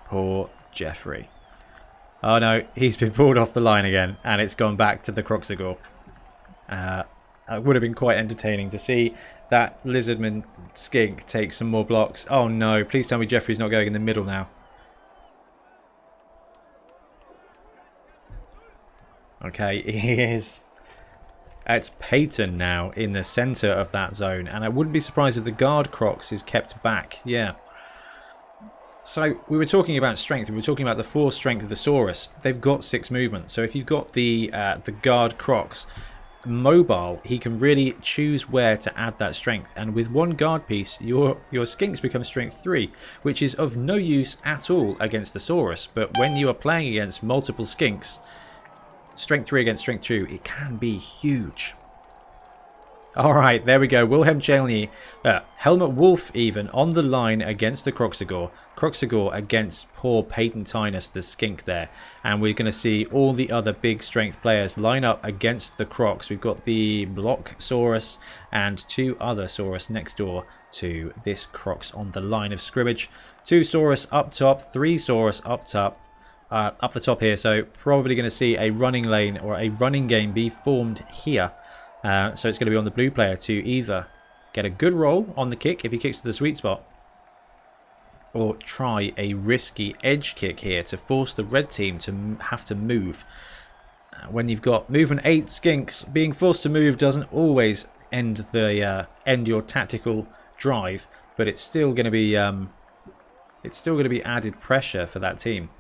Poor Jeffrey. Oh no, he's been pulled off the line again, and it's gone back to the Kroxigor. It would have been quite entertaining to see that Lizardman Skink take some more blocks. Oh no, please tell me Jeffrey's not going in the middle now. Okay, he is. It's Peyton now in the centre of that zone, and I wouldn't be surprised if the guard Krox is kept back. Yeah. So we were talking about strength. We were talking about the 4 strength of the Saurus. They've got 6 movement. So if you've got the guard Krox mobile, he can really choose where to add that strength, and with 1 guard piece your Skinks become strength 3, which is of no use at all against the Saurus. But when you are playing against multiple Skinks, strength 3 against strength 2, it can be huge. Alright, there we go. Wilhelm Chelny, Helmut Wolf even, on the line against the Kroxigor. Kroxigor against poor Peyton Tynus, the Skink there. And we're going to see all the other big strength players line up against the Krox. We've got the Block Saurus and 2 other Saurus next door to this Krox on the line of scrimmage. 2 Saurus up top, 3 Saurus up the top here. So probably going to see a running lane or a running game be formed here. So it's going to be on the blue player to either get a good roll on the kick if he kicks to the sweet spot, or try a risky edge kick here to force the red team to have to move. When you've got movement 8 Skinks, being forced to move doesn't always end your tactical drive, but it's still going to be added pressure for that team.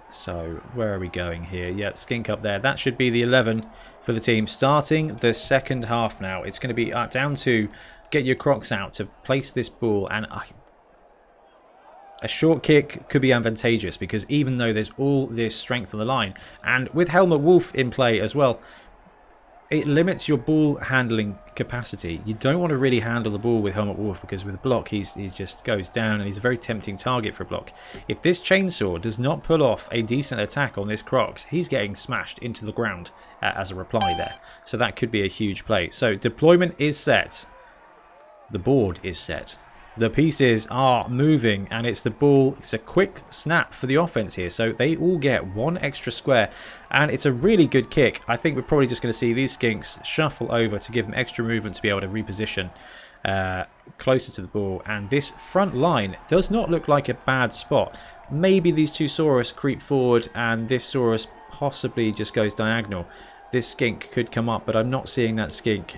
So where are we going here? Yeah, Skink up there. That should be the 11 for the team starting the second half now. It's going to be down to get your Krox out to place this ball, and a short kick could be advantageous because even though there's all this strength on the line, and with Helmut Wolf in play as well, it limits your ball handling capacity. You don't want to really handle the ball with Helmut Wolf because with a block he just goes down and he's a very tempting target for a block. If this chainsaw does not pull off a decent attack on this Krox, he's getting smashed into the ground as a reply there. So that could be a huge play. So deployment is set. The board is set. The pieces are moving and it's the ball. It's a quick snap for the offense here. So they all get one extra square and it's a really good kick. I think we're probably just going to see these Skinks shuffle over to give them extra movement to be able to reposition closer to the ball. And this front line does not look like a bad spot. Maybe these two Saurus creep forward and this Saurus possibly just goes diagonal. This Skink could come up, but I'm not seeing that Skink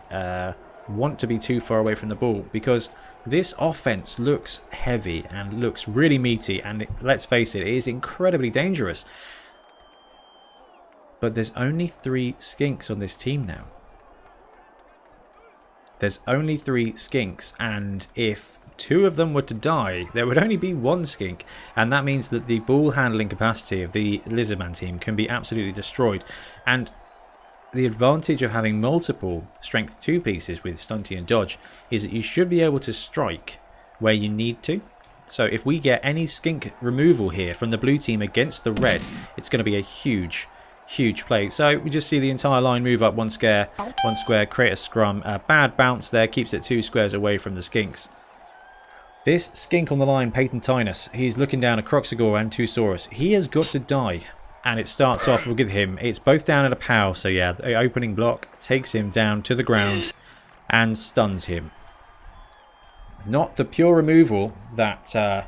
want to be too far away from the ball because this offense looks heavy and looks really meaty, and let's face it, it is incredibly dangerous. But there's only 3 Skinks on this team now. There's only 3 Skinks, and if 2 of them were to die, there would only be 1 Skink, and that means that the ball handling capacity of the Lizardman team can be absolutely destroyed. And the advantage of having multiple strength 2 pieces with stunty and dodge is that you should be able to strike where you need to. So if we get any Skink removal here from the blue team against the red, it's going to be a huge play. So we just see the entire line move up 1 square, create a scrum. A bad bounce there, keeps it 2 squares away from the Skinks. This Skink on the line, Patentinus, he's looking down a Kroxigor and 2 Saurus. He has got to die. And it starts off with him. It's both down at a POW. So yeah, the opening block takes him down to the ground and stuns him. Not the pure removal that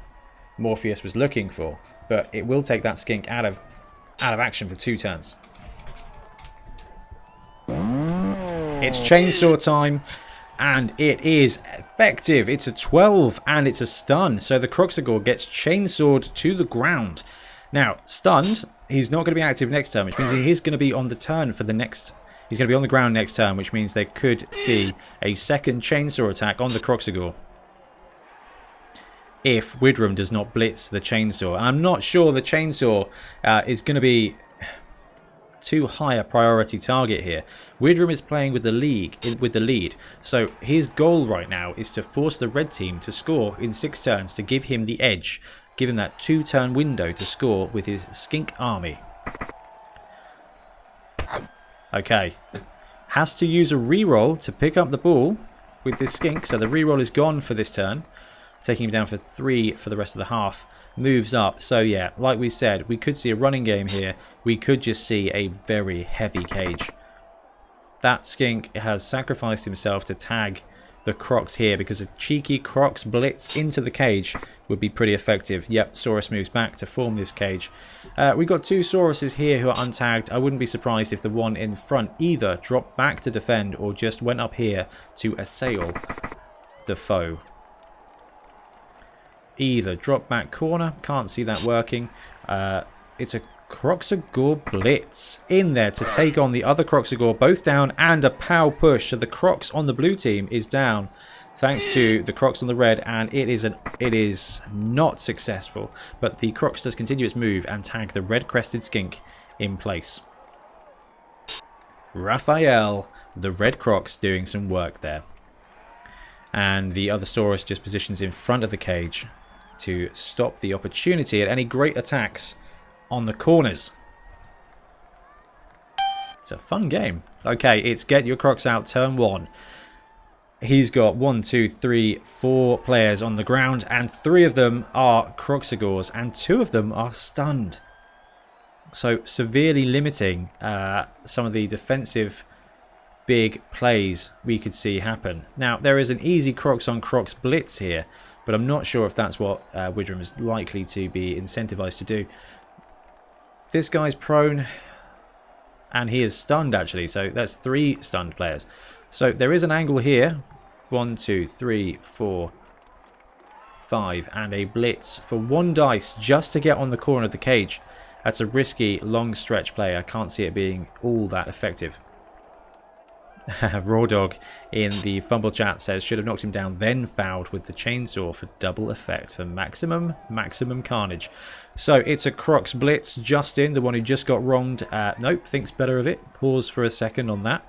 Morpheous was looking for, but it will take that Skink out of action for 2 turns. It's chainsaw time, and it is effective. It's a 12 and it's a stun. So the Kroxigor gets chainsawed to the ground. Now, stunned, he's not going to be active next turn, which means he is going to be on the turn for the next... He's going to be on the ground next turn, which means there could be a second chainsaw attack on the Kroxigor if Widram does not blitz the chainsaw. And I'm not sure the chainsaw is going to be too high a priority target here. Widram is playing with the lead, so his goal right now is to force the red team to score in 6 turns to give him the edge. Give him that 2-turn window to score with his Skink army. Okay. Has to use a reroll to pick up the ball with this Skink. So the reroll is gone for this turn. Taking him down for 3 for the rest of the half. Moves up. So yeah, like we said, we could see a running game here. We could just see a very heavy cage. That Skink has sacrificed himself to tag the Krox here because a cheeky Krox blitz into the cage would be pretty effective. Yep, Saurus moves back to form this cage. We've got 2 Sauruses here who are untagged. I wouldn't be surprised if the one in front either dropped back to defend or just went up here to assail the foe. Either drop back corner, can't see that working. It's a Kroxigor blitz in there to take on the other Kroxigor, both down, and a POW push. So the Krox on the blue team is down thanks to the Krox on the red, and it is not successful. But the Krox does continue its move and tag the red crested Skink in place. Raphael, the red Krox, doing some work there. And the other Saurus just positions in front of the cage to stop the opportunity at any great attacks on the corners. It's a fun game. Okay, it's get your Krox out turn 1. He's got 1, 2, 3, 4 players on the ground, and 3 of them are Kroxigors, and 2 of them are stunned. So severely limiting some of the defensive big plays we could see happen. Now, there is an easy Krox on Krox blitz here, but I'm not sure if that's what Widram is likely to be incentivized to do. This guy's prone, and he is stunned actually, so that's 3 stunned players. So there is an angle here. 1, 2, 3, 4, 5, and a blitz for 1 dice just to get on the corner of the cage. That's a risky long stretch play. I can't see it being all that effective. Raw Dog in the FUMBBL chat says should have knocked him down, then fouled with the chainsaw for double effect for maximum carnage. So it's a Krox blitz. Justin, the one who just got wronged, nope, thinks better of it. Pause for a second on that.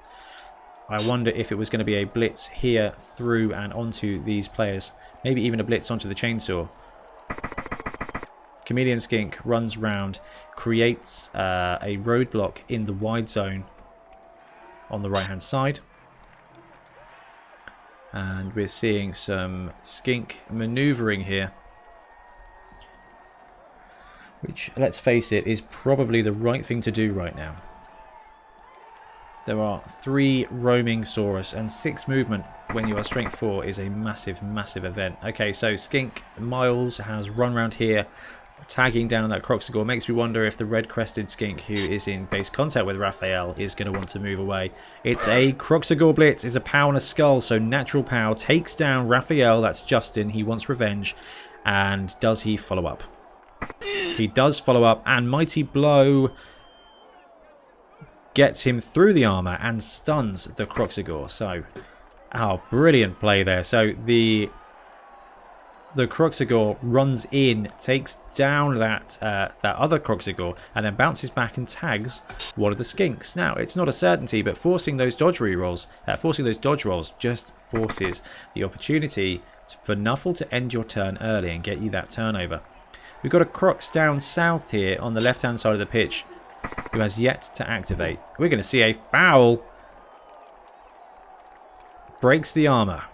I wonder if it was going to be a blitz here through and onto these players. Maybe even a blitz onto the chainsaw. Chameleon Skink runs round, creates a roadblock in the wide zone on the right hand side, and we're seeing some skink maneuvering here, which, let's face it, is probably the right thing to do right now. There are 3 roaming Saurus, and 6 movement when you are strength 4 is a massive event. Okay, so Skink Miles has run around here, tagging down that Kroxigor. Makes me wonder if the red-crested skink who is in base contact with Raphael is going to want to move away. It's a Kroxigor blitz. It's a pow and a skull, so natural pow takes down Raphael. That's Justin. He wants revenge. And does he follow up? He does follow up, and Mighty Blow gets him through the armor and stuns the Kroxigor. So, brilliant play there. So the Kroxigor runs in, takes down that other Kroxigor, and then bounces back and tags one of the Skinks. Now, it's not a certainty, but forcing those dodge rolls just forces the opportunity for Nuffle to end your turn early and get you that turnover. We've got a Krox down south here on the left-hand side of the pitch who has yet to activate. We're going to see a foul. Breaks the armor.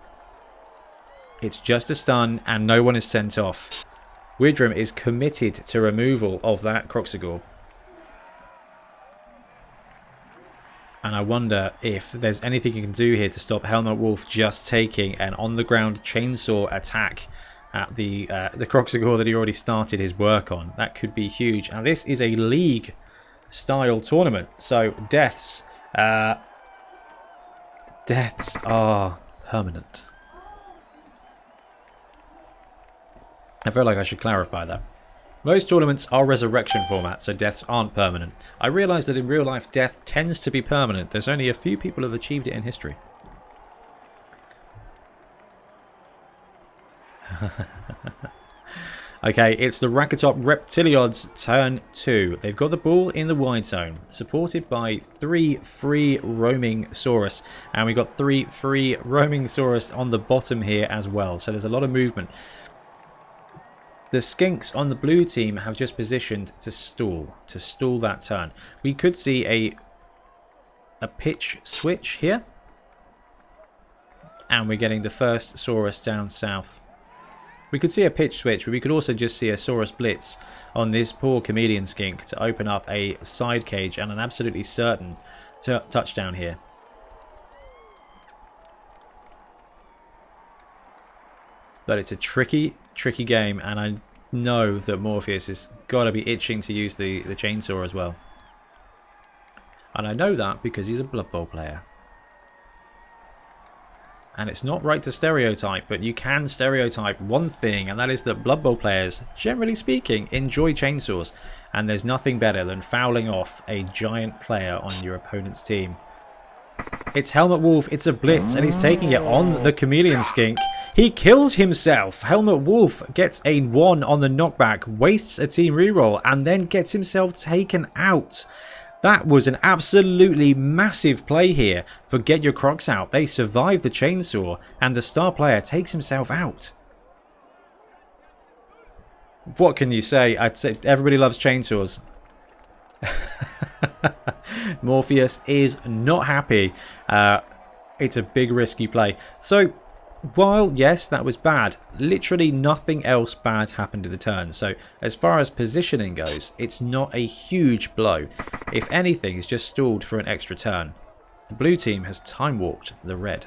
It's just a stun, and no one is sent off. Widram is committed to removal of that Kroxigor. And I wonder if there's anything you can do here to stop Helmut Wolf just taking an on-the-ground chainsaw attack at the Kroxigor that he already started his work on. That could be huge. And this is a league-style tournament, so deaths are permanent. I feel like I should clarify that. Most tournaments are resurrection format, so deaths aren't permanent. I realise that in real life, death tends to be permanent. There's only a few people who have achieved it in history. Okay, it's the Rackertop Reptiliods turn 2. They've got the ball in the wide zone, supported by 3 free roaming Saurus, and we've got 3 free roaming Saurus on the bottom here as well. So there's a lot of movement. The Skinks on the blue team have just positioned to stall that turn. We could see a pitch switch here, and we're getting the first Saurus down south. We could see a pitch switch, but we could also just see a Saurus blitz on this poor Chameleon Skink to open up a side cage and an absolutely certain touchdown here. But it's a tricky game, and I know that Morpheous has got to be itching to use the chainsaw as well. And I know that because he's a Blood Bowl player. And it's not right to stereotype, but you can stereotype one thing, and that is that Blood Bowl players, generally speaking, enjoy chainsaws. And there's nothing better than fouling off a giant player on your opponent's team. It's Helmut Wolf, it's a blitz, and he's taking it on the Chameleon Skink. He kills himself. Helmut Wolf gets a 1 on the knockback, wastes a team reroll, and then gets himself taken out. That was an absolutely massive play here for Get Your Krox Out. They survive the chainsaw, and the star player takes himself out. What can you say? I'd say everybody loves chainsaws. Morpheous is not happy. It's a big risky play. So while, yes, that was bad, literally nothing else bad happened in the turn. So as far as positioning goes, it's not a huge blow. If anything, it's just stalled for an extra turn. The blue team has time warped the red.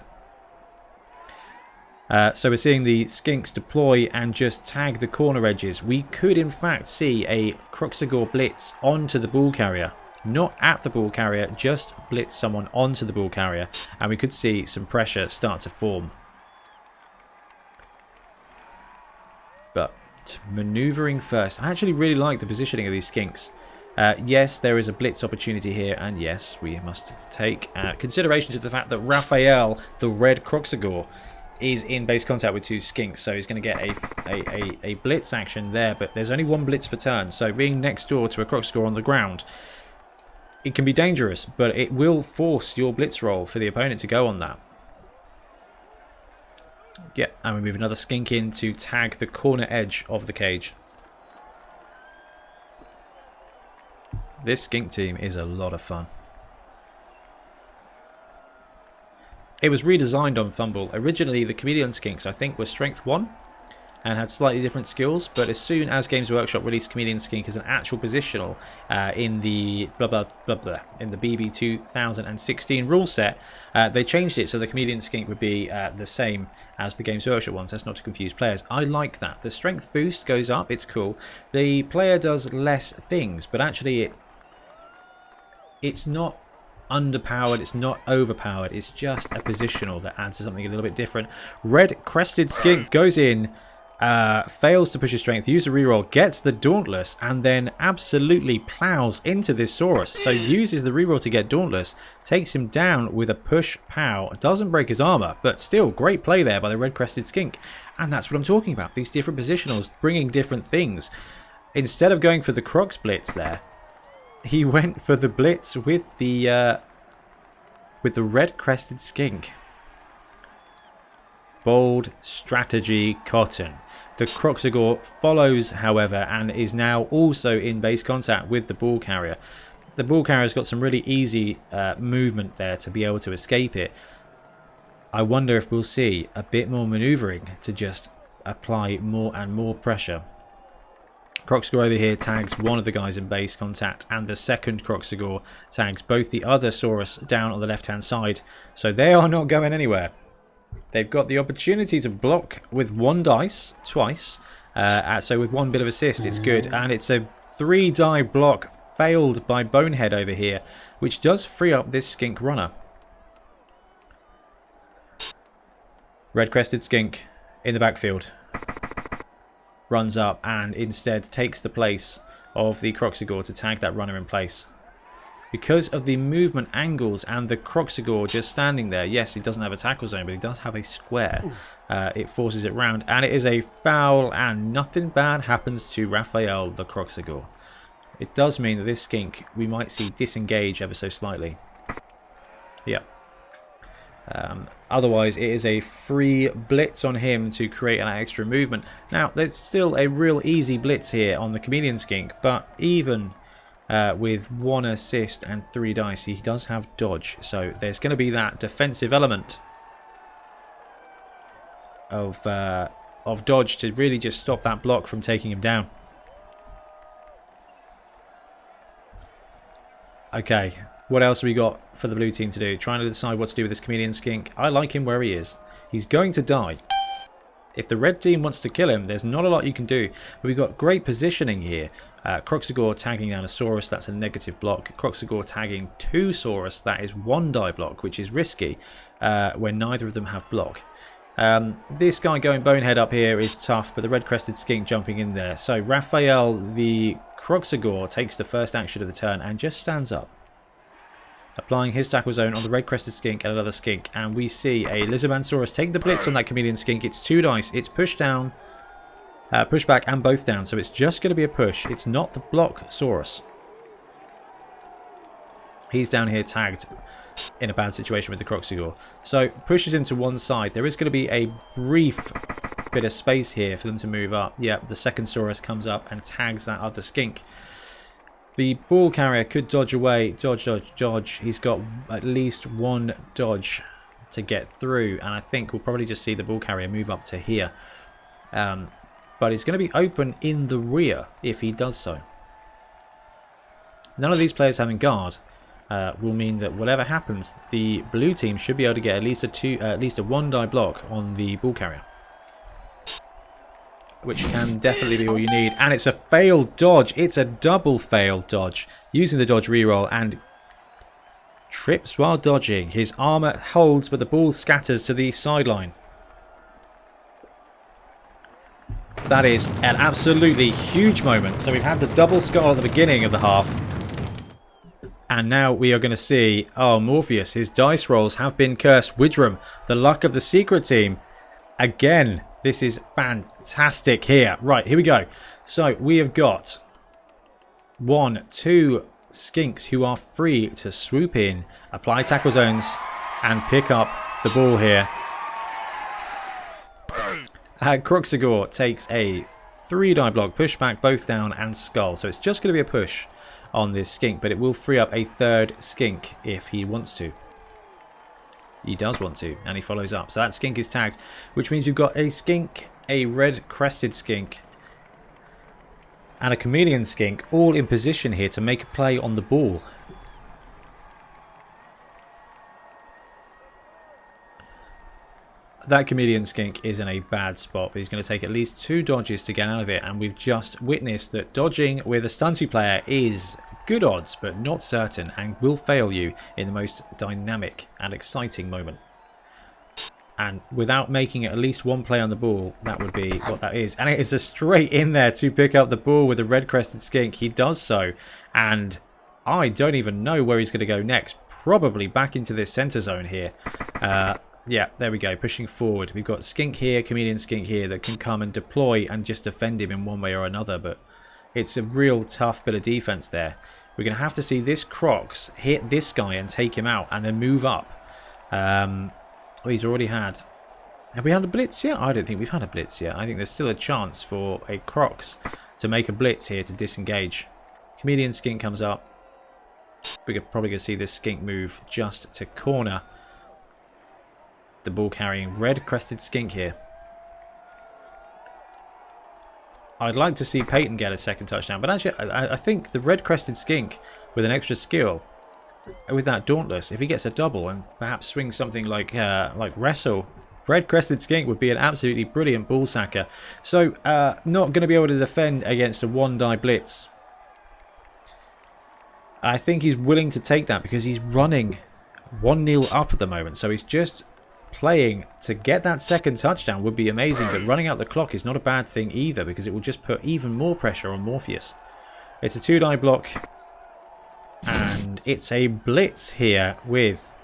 So we're seeing the Skinks deploy and just tag the corner edges. We could in fact see a Kroxigor blitz onto the ball carrier. Not at the ball carrier, just blitz someone onto the ball carrier. And we could see some pressure start to form. But manoeuvring first. I actually really like the positioning of these Skinks. Yes, there is a blitz opportunity here, and yes, we must take consideration to the fact that Raphael, the red Kroxigor, is in base contact with two Skinks, so he's going to get a blitz action there, but there's only one blitz per turn, so being next door to a Kroxigor on the ground, it can be dangerous, but it will force your blitz roll for the opponent to go on that. Yeah, and we move another Skink in to tag the corner edge of the cage. This Skink team is a lot of fun. It was redesigned on FUMBBL. Originally, the Chameleon Skinks, I think, were Strength 1 and had slightly different skills, but as soon as Games Workshop released Chameleon Skink as an actual positional in the in the BB 2016 rule set, they changed it so the Chameleon Skink would be the same as the Games Workshop ones. That's not to confuse players. I like that. The strength boost goes up, it's cool. The player does less things, but actually it's not underpowered, it's not overpowered, it's just a positional that adds to something a little bit different. Red Crested Skink goes in, fails to push his strength, uses a reroll, gets the Dauntless, and then absolutely plows into this Saurus. So uses the reroll to get Dauntless, takes him down with a push pow, doesn't break his armor, but still great play there by the Red Crested Skink. And that's what I'm talking about, these different positionals bringing different things. Instead of going for the Krox blitz there, he went for the blitz with the Red Crested Skink. Bold strategy, Cotton. The Kroxigor follows, however, and is now also in base contact with the ball carrier. The ball carrier's got some really easy movement there to be able to escape it. I wonder if we'll see a bit more maneuvering to just apply more and more pressure. Kroxigor over here tags one of the guys in base contact, and the second Kroxigor tags both the other Saurus down on the left-hand side. So they are not going anywhere. They've got the opportunity to block with one dice twice. So with one bit of assist, it's good. And it's a 3-die block failed by Bonehead over here, which does free up this Skink runner. Red Crested Skink in the backfield. Runs up and instead takes the place of the Kroxigor to tag that runner in place. Because of the movement angles and the Kroxigor just standing there, yes, he doesn't have a tackle zone, but he does have a square. It forces it round, and it is a foul, and nothing bad happens to Raphael the Kroxigor. It does mean that this Skink, we might see disengage ever so slightly. Yep. Otherwise, it is a free blitz on him to create an extra movement. Now, there's still a real easy blitz here on the Chameleon Skink, but even with 1 assist and 3 dice, he does have dodge. So there's going to be that defensive element of dodge to really just stop that block from taking him down. Okay. What else have we got for the blue team to do? Trying to decide what to do with this Chameleon Skink. I like him where he is. He's going to die. If the red team wants to kill him, there's not a lot you can do. But we've got great positioning here. Kroxigor tagging down a Saurus, that's a negative block. Kroxigor tagging 2 Saurus, that is 1-die block, which is risky when neither of them have block. This guy going Bonehead up here is tough, but the Red Crested Skink jumping in there. So Raphael, the Kroxigor, takes the first action of the turn and just stands up. Applying his tackle zone on the Red Crested Skink and another Skink. And we see a Lizardman Saurus take the blitz on that Chameleon Skink. It's 2 dice. It's push down, push back, and both down. So it's just going to be a push. It's not the block Saurus. He's down here tagged in a bad situation with the Kroxigor. So pushes him to one side. There is going to be a brief bit of space here for them to move up. Yep, the second Saurus comes up and tags that other Skink. The ball carrier could dodge away. Dodge, dodge, dodge. He's got at least 1 dodge. to get through. And I think we'll probably just see the ball carrier move up to here. But it's going to be open in the rear if he does so. None of these players having guard will mean that whatever happens, the blue team should be able to get at least a one-die block on the ball carrier, which can definitely be all you need. And it's a failed dodge. It's a double failed dodge using the dodge reroll, and trips while dodging. His armor holds, but the ball scatters to the sideline. That is an absolutely huge moment. So we've had the double skull at the beginning of the half. And now we are going to see, oh, Morpheous, his dice rolls have been cursed. Widram, the luck of the secret team. Again, this is fantastic here. Right, here we go. So we have got 1, 2 Skinks who are free to swoop in, apply tackle zones, and pick up the ball here. Krox takes a 3-die block, push back, both down, and skull. So it's just going to be a push on this skink, but it will free up a 3rd skink if he wants to. He does want to, and he follows up. So that skink is tagged, which means we've got a skink, a red-crested skink, and a chameleon skink all in position here to make a play on the ball. That chameleon skink is in a bad spot, but he's going to take at least 2 dodges to get out of it, and we've just witnessed that dodging with a stunty player is good odds but not certain, and will fail you in the most dynamic and exciting moment. And without making at least 1 play on the ball, that would be what that is. And it is a straight in there to pick up the ball with a red-crested skink. He does so, and I don't even know where he's going to go next. Probably back into this center zone here. Yeah, there we go, pushing forward. We've got skink here, chameleon skink here that can come and deploy and just defend him in one way or another, but it's a real tough bit of defense there. We're going to have to see this Krox hit this guy and take him out and then move up. He's already had... Have we had a blitz yet? I don't think we've had a blitz yet. I think there's still a chance for a Krox to make a blitz here to disengage. Chameleon skink comes up. We're probably going to see this skink move just to corner the ball carrying red-crested skink here. I'd like to see Peyton get a 2nd touchdown, but actually I think the red-crested skink with an extra skill, with that dauntless, if he gets a double and perhaps swings something like wrestle, red-crested skink would be an absolutely brilliant ball sacker. So not going to be able to defend against a 1-die blitz. I think he's willing to take that because he's running 1-0 up at the moment, so he's just playing to get that 2nd touchdown would be amazing, but running out the clock is not a bad thing either because it will just put even more pressure on Morpheous. It's a 2-die block, and it's a blitz here with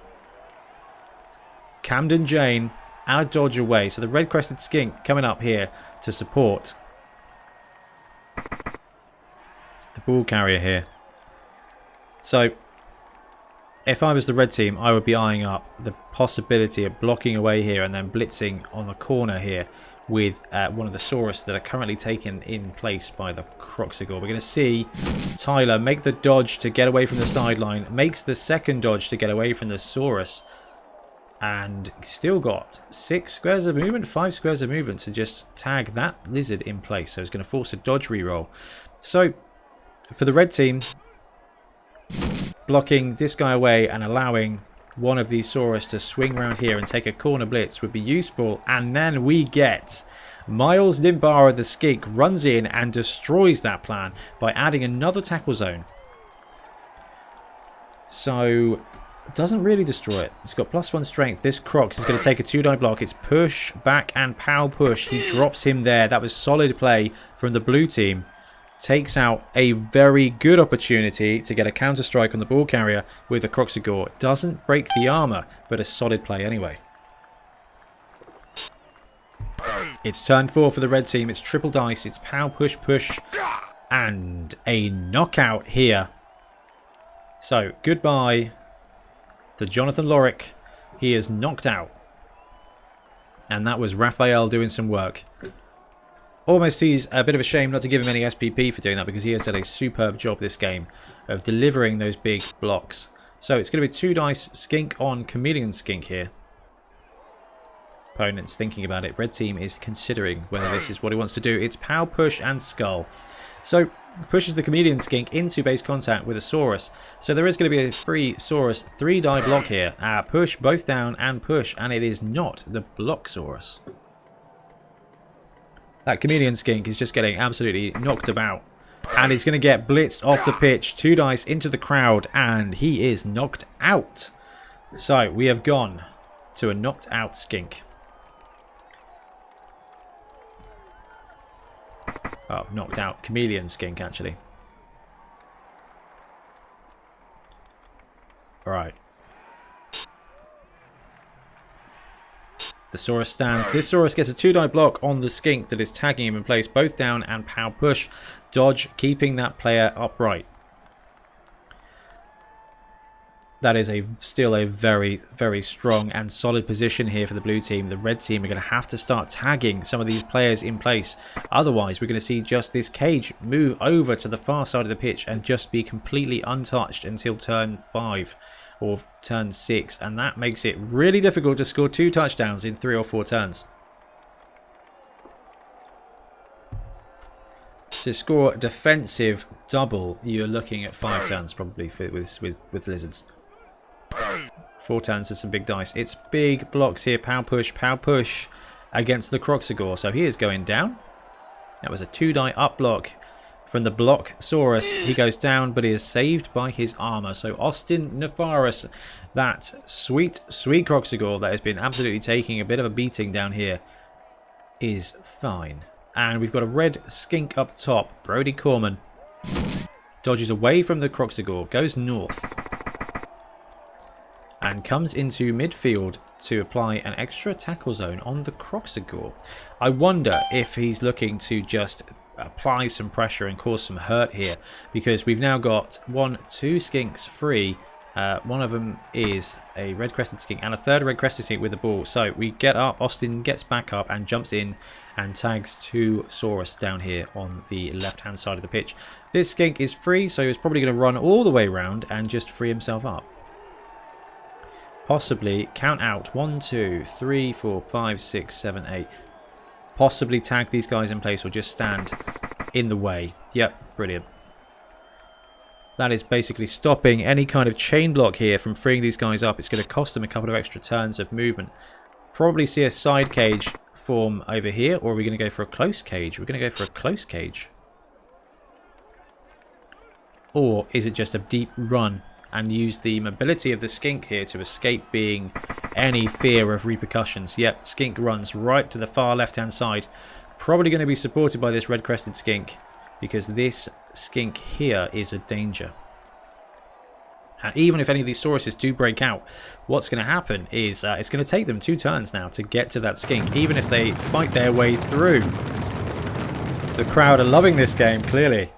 Camden Jane and a dodge away. So the red-crested skink coming up here to support the ball carrier here. So if I was the red team, I would be eyeing up the possibility of blocking away here and then blitzing on the corner here with one of the Saurus that are currently taken in place by the Krox. We're going to see Tyler make the dodge to get away from the sideline, makes the 2nd dodge to get away from the Saurus, and still got 6 squares of movement, 5 squares of movement to just tag that lizard in place. So it's going to force a dodge reroll. So for the red team, blocking this guy away and allowing one of these Saurus to swing around here and take a corner blitz would be useful. And then we get Miles Nimbara, the skink, runs in and destroys that plan by adding another tackle zone. So doesn't really destroy it. It's got +1 strength. This Krox is going to take a 2-die block. It's push, back, and pow push. He drops him there. That was solid play from the blue team. Takes out a very good opportunity to get a counter strike on the ball carrier with the Krox. Doesn't break the armor, but a solid play anyway. It's turn 4 for the red team. It's triple dice. It's pow, push, push, and a knockout here. So goodbye to Jonathan Lorick. He is knocked out. And that was Raphael doing some work. Almost sees a bit of a shame not to give him any SPP for doing that, because he has done a superb job this game of delivering those big blocks. So it's going to be 2 dice skink on chameleon skink here. opponent's thinking about it. Red team is considering whether this is what he wants to do. It's Pow, Push, and Skull. So pushes the Chameleon Skink into base contact with a Saurus. So there is going to be a free Saurus 3-die block here. Push, both down, and push. And it is not the block Saurus. That Chameleon Skink is just getting absolutely knocked about. And he's going to get blitzed off the pitch. 2 dice into the crowd. And he is knocked out. So we have gone to a knocked out Skink. Oh, knocked out Chameleon Skink, actually. Alright. The Saurus stands. This Saurus gets a 2-die block on the Skink that is tagging him in place. Both down and Pow Push. Dodge, keeping that player upright. That is still a very, very strong and solid position here for the blue team. The red team are going to have to start tagging some of these players in place. Otherwise, we're going to see just this cage move over to the far side of the pitch and just be completely untouched until turn 5 or turn 6. And that makes it really difficult to score 2 touchdowns in 3 or 4 turns. To score a defensive double, you're looking at 5 turns probably with Lizards. 4 turns to some big dice. It's big blocks here. Pow push against the Kroxigor. So he is going down. That was a 2-die up block from the block Saurus. He goes down, but he is saved by his armor. So Austin Nefarious, that sweet, sweet Kroxigor that has been absolutely taking a bit of a beating down here, is fine. And we've got a red Skink up top. Brody Corman dodges away from the Kroxigor, goes north, and comes into midfield to apply an extra tackle zone on the Kroxigor. I wonder if he's looking to just apply some pressure and cause some hurt here, because we've now got 2 Skinks free. One of them is a red crested Skink and a third red crested Skink with the ball. So we get up, Austin gets back up and jumps in and tags 2 Saurus down here on the left hand side of the pitch. This Skink is free, so he's probably going to run all the way around and just free himself up. Possibly count out 1, 2, 3, 4, 5, 6, 7, 8. Possibly tag these guys in place or just stand in the way. Yep, brilliant. That is basically stopping any kind of chain block here from freeing these guys up. It's going to cost them a couple of extra turns of movement. Probably see a side cage form over here, or are we going to go for a close cage? We're going to go for a close cage. Or is it just a deep run and use the mobility of the Skink here to escape being any fear of repercussions? Yep, Skink runs right to the far left-hand side. Probably going to be supported by this red-crested Skink, because this Skink here is a danger. And even if any of these Sauruses do break out, what's going to happen is it's going to take them 2 turns now to get to that Skink, even if they fight their way through. The crowd are loving this game, clearly.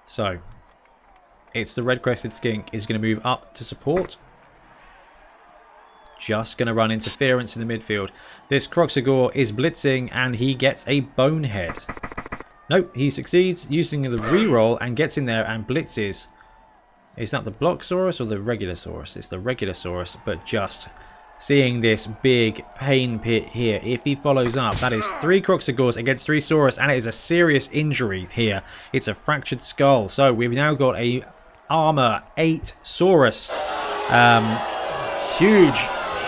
So, it's the red-crested Skink is going to move up to support. Just going to run interference in the midfield. This Kroxigor is blitzing and he gets a bonehead. Nope, he succeeds using the reroll and gets in there and blitzes. Is that the block Saurus or the regular Saurus? It's the regular Saurus, but just seeing this big pain pit here. If he follows up, that is 3 Kroxigors against 3 Saurus, and it is a serious injury here. It's a fractured skull. So we've now got a armor 8 Saurus.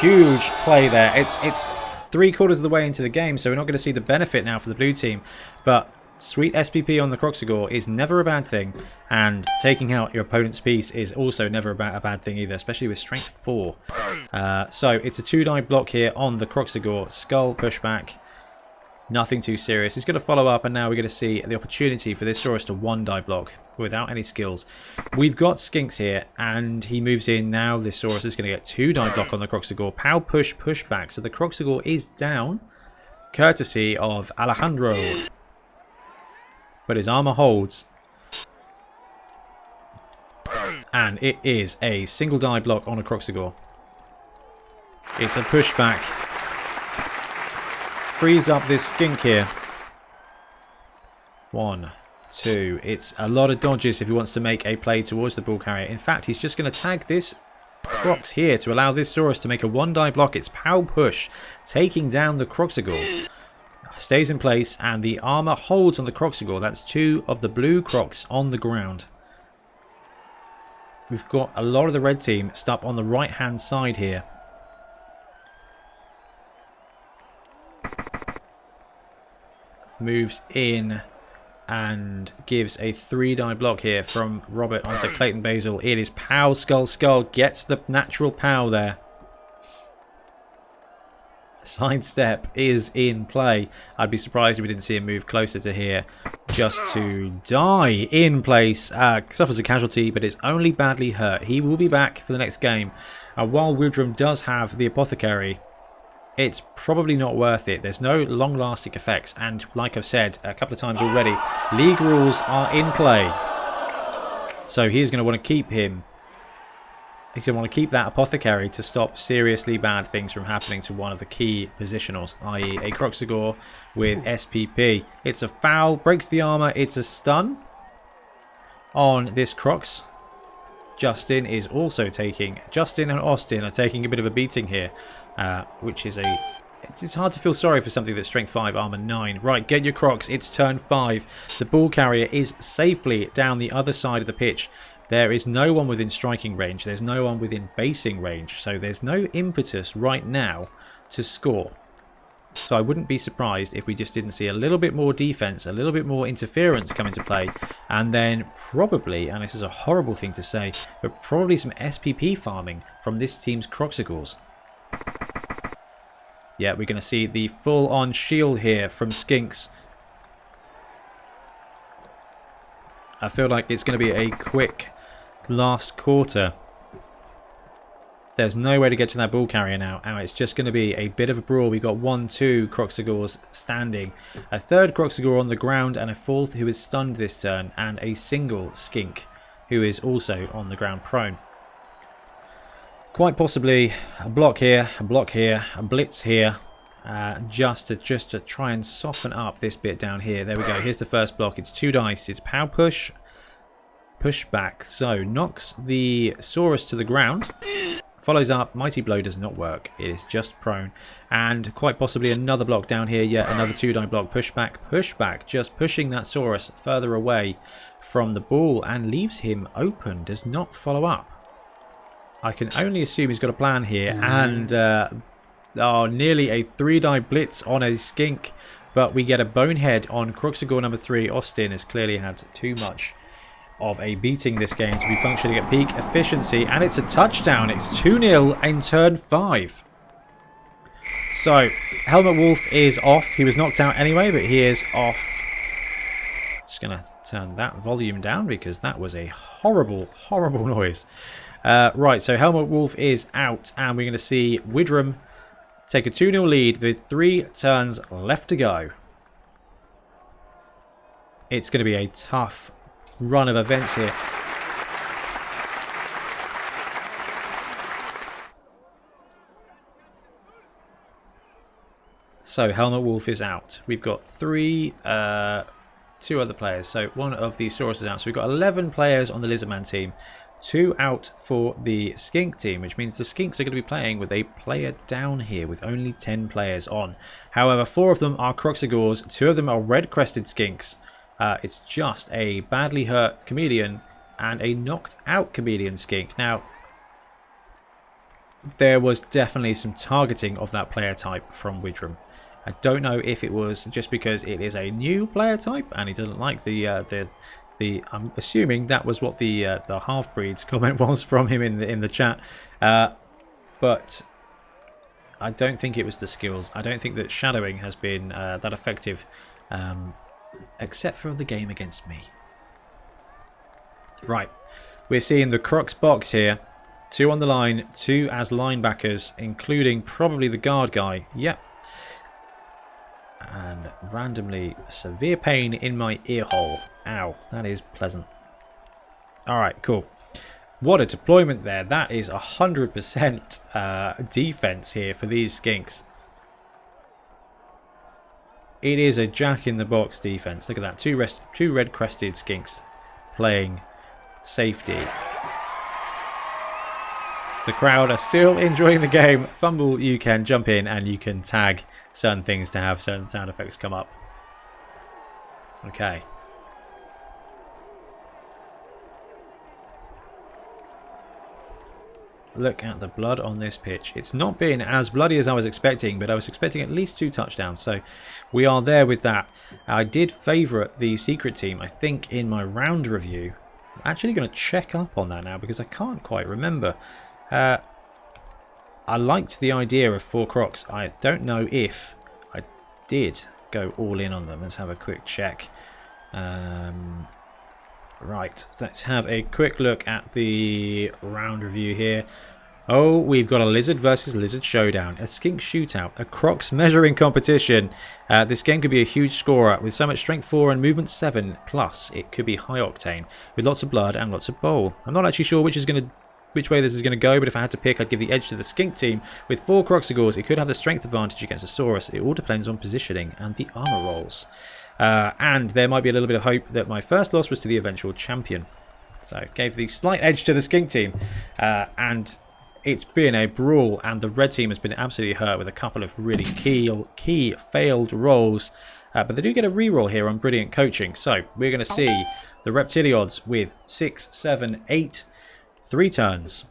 Huge play there. It's 3/4 of the way into the game, so we're not going to see the benefit now for the blue team. But sweet SPP on the Kroxigor is never a bad thing, and taking out your opponent's piece is also never a bad thing either, especially with strength 4. So it's a 2-die block here on the Kroxigor. Skull pushback. Nothing too serious. He's going to follow up, and now we're going to see the opportunity for this Saurus to 1-die block without any skills. We've got Skinks here, and he moves in. Now this Saurus is going to get 2-die block on the Kroxigor. Pow pushback. So the Kroxigor is down, courtesy of Alejandro. But his armor holds. And it is a single die block on a Kroxigor. It's a pushback. Frees up this Skink here. 1, 2. It's a lot of dodges if he wants to make a play towards the ball carrier. In fact, he's just going to tag this Krox here to allow this Saurus to make a 1-die block. It's pow push, taking down the Kroxigor. Stays in place, and the armor holds on the Kroxigor. That's 2 of the blue Krox on the ground. We've got a lot of the red team stuck on the right-hand side here. Moves in and gives a 3-die block here from Robert onto Clayton Basil. It is pow, skull, skull. Gets the natural pow there. Sidestep is in play. I'd be surprised if we didn't see him move closer to here just to die in place. Suffers a casualty, but is only badly hurt. He will be back for the next game. While Widram does have the Apothecary, it's probably not worth it. There's no long-lasting effects, and like I've said a couple of times already, league rules are in play. So he's going to want to keep him. He's going to want to keep that Apothecary to stop seriously bad things from happening to one of the key positionals, i.e. a Kroxigor with SPP. It's a foul, breaks the armor, it's a stun on this Krox. Justin and Austin are taking a bit of a beating here, which is it's hard to feel sorry for something that's strength 5, armor 9. Right, get your Krox, it's turn 5. The ball carrier is safely down the other side of the pitch. There is no one within striking range. There's no one within basing range. So there's no impetus right now to score. So I wouldn't be surprised if we just didn't see a little bit more defense, a little bit more interference come into play. And then probably, and this is a horrible thing to say, but probably some SPP farming from this team's Kroxigors. Yeah, we're going to see the full-on shield here from Skinks. I feel like it's going to be a quick last quarter. There's no way to get to that ball carrier now. It's just going to be a bit of a brawl. We've got 2 Kroxigors standing, a third Kroxigor on the ground, and a fourth who is stunned this turn, and a single Skink who is also on the ground prone. Quite possibly a block here, a blitz here, just to try and soften up this bit down here. There we go. Here's the first block. It's 2 dice. It's pow push, push back. So knocks the Saurus to the ground. Follows up. Mighty blow does not work. It is just prone. And quite possibly another block down here. Yet another 2-die block. Push back. Just pushing that Saurus further away from the ball and leaves him open. Does not follow up. I can only assume he's got a plan here. And nearly a 3-die blitz on a Skink. But we get a bonehead on Kroxigor number 3. Austin has clearly had too much of a beating this game to be functioning at peak efficiency, and it's a touchdown. It's 2-0 in turn 5. So Helmut Wolf is off. He was knocked out anyway, but he is off. Just gonna turn that volume down because that was a horrible noise. Right, so Helmut Wolf is out, and we're going to see Widram take a 2-0 lead with 3 turns left to go. It's going to be a tough run of events here. So Helmut Wolf is out. We've got 2 other players. So one of the Saurus is out. So we've got 11 players on the Lizardman team. 2 out for the Skink team, which means the Skinks are going to be playing with a player down here with only 10 players on. However, 4 of them are Kroxigors, 2 of them are red-crested Skinks. It's just a badly hurt Chameleon and a knocked out Chameleon Skink. Now, there was definitely some targeting of that player type from Widram. I don't know if it was just because it is a new player type and he doesn't like the I'm assuming that was what the half-breeds comment was from him in the chat. But I don't think it was the skills. I don't think that shadowing has been that effective. Except for the game against me. Right, we're seeing the Krox box here. 2 on the line, 2 as linebackers, including probably the guard guy. Yep. And randomly, severe pain in my ear hole. Ow, that is pleasant. Alright, cool. What a deployment there. That is 100% defense here for these Skinks. it is a jack-in-the-box defense. Look at that. Two red-crested Skinks playing safety. The crowd are still enjoying the game. FUMBBL, you can jump in and you can tag certain things to have certain sound effects come up. Okay. Look at the blood on this pitch. It's not been as bloody as I was expecting, but I was expecting at least 2 touchdowns. So we are there with that. I did favourite the secret team, I think, in my round review. I'm actually going to check up on that now because I can't quite remember. I liked the idea of 4 Krox. I don't know if I did go all in on them. Let's have a quick check. Right, let's have a quick look at the round review here. Oh, we've got a Lizard versus Lizard showdown, a Skink shootout, a Krox measuring competition. This game could be a huge scorer with so much strength 4 and movement 7. Plus, it could be high octane with lots of blood and lots of bowl. I'm not actually sure which way this is going to go, but if I had to pick, I'd give the edge to the Skink team. With 4 Kroxigors, it could have the strength advantage against a Saurus. It all depends on positioning and the armor rolls. And there might be a little bit of hope that my first loss was to the eventual champion. So gave the slight edge to the Skink team. And it's been a brawl, and the red team has been absolutely hurt with a couple of really key failed rolls. But they do get a reroll here on brilliant coaching. So we're going to see the Reptiliods with 6, 7, 8, 3 turns.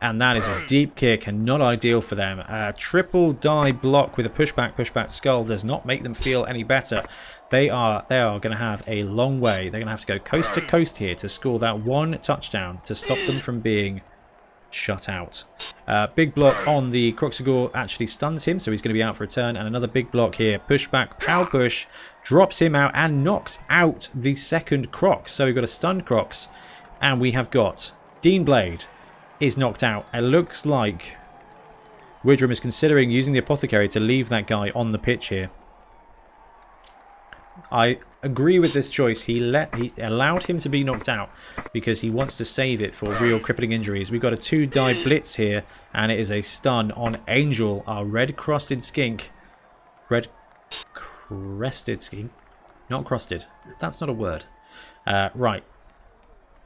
And that is a deep kick and not ideal for them. Triple die block with a pushback skull does not make them feel any better. They are going to have a long way. They're going to have to go coast to coast here to score that 1 touchdown to stop them from being shut out. Big block on the Kroxigor actually stuns him, so he's going to be out for a turn. And another big block here. Pushback, pow push, drops him out and knocks out the second Krox. So we've got a stunned Krox, and we have got Dean Blade is knocked out. It looks like Widram is considering using the apothecary to leave that guy on the pitch here. I agree with this choice. He allowed him to be knocked out because he wants to save it for real crippling injuries. We've got a 2-die blitz here, and it is a stun on Angel, our red-crusted skink. Red-crested skink? Not crusted. That's not a word. Right.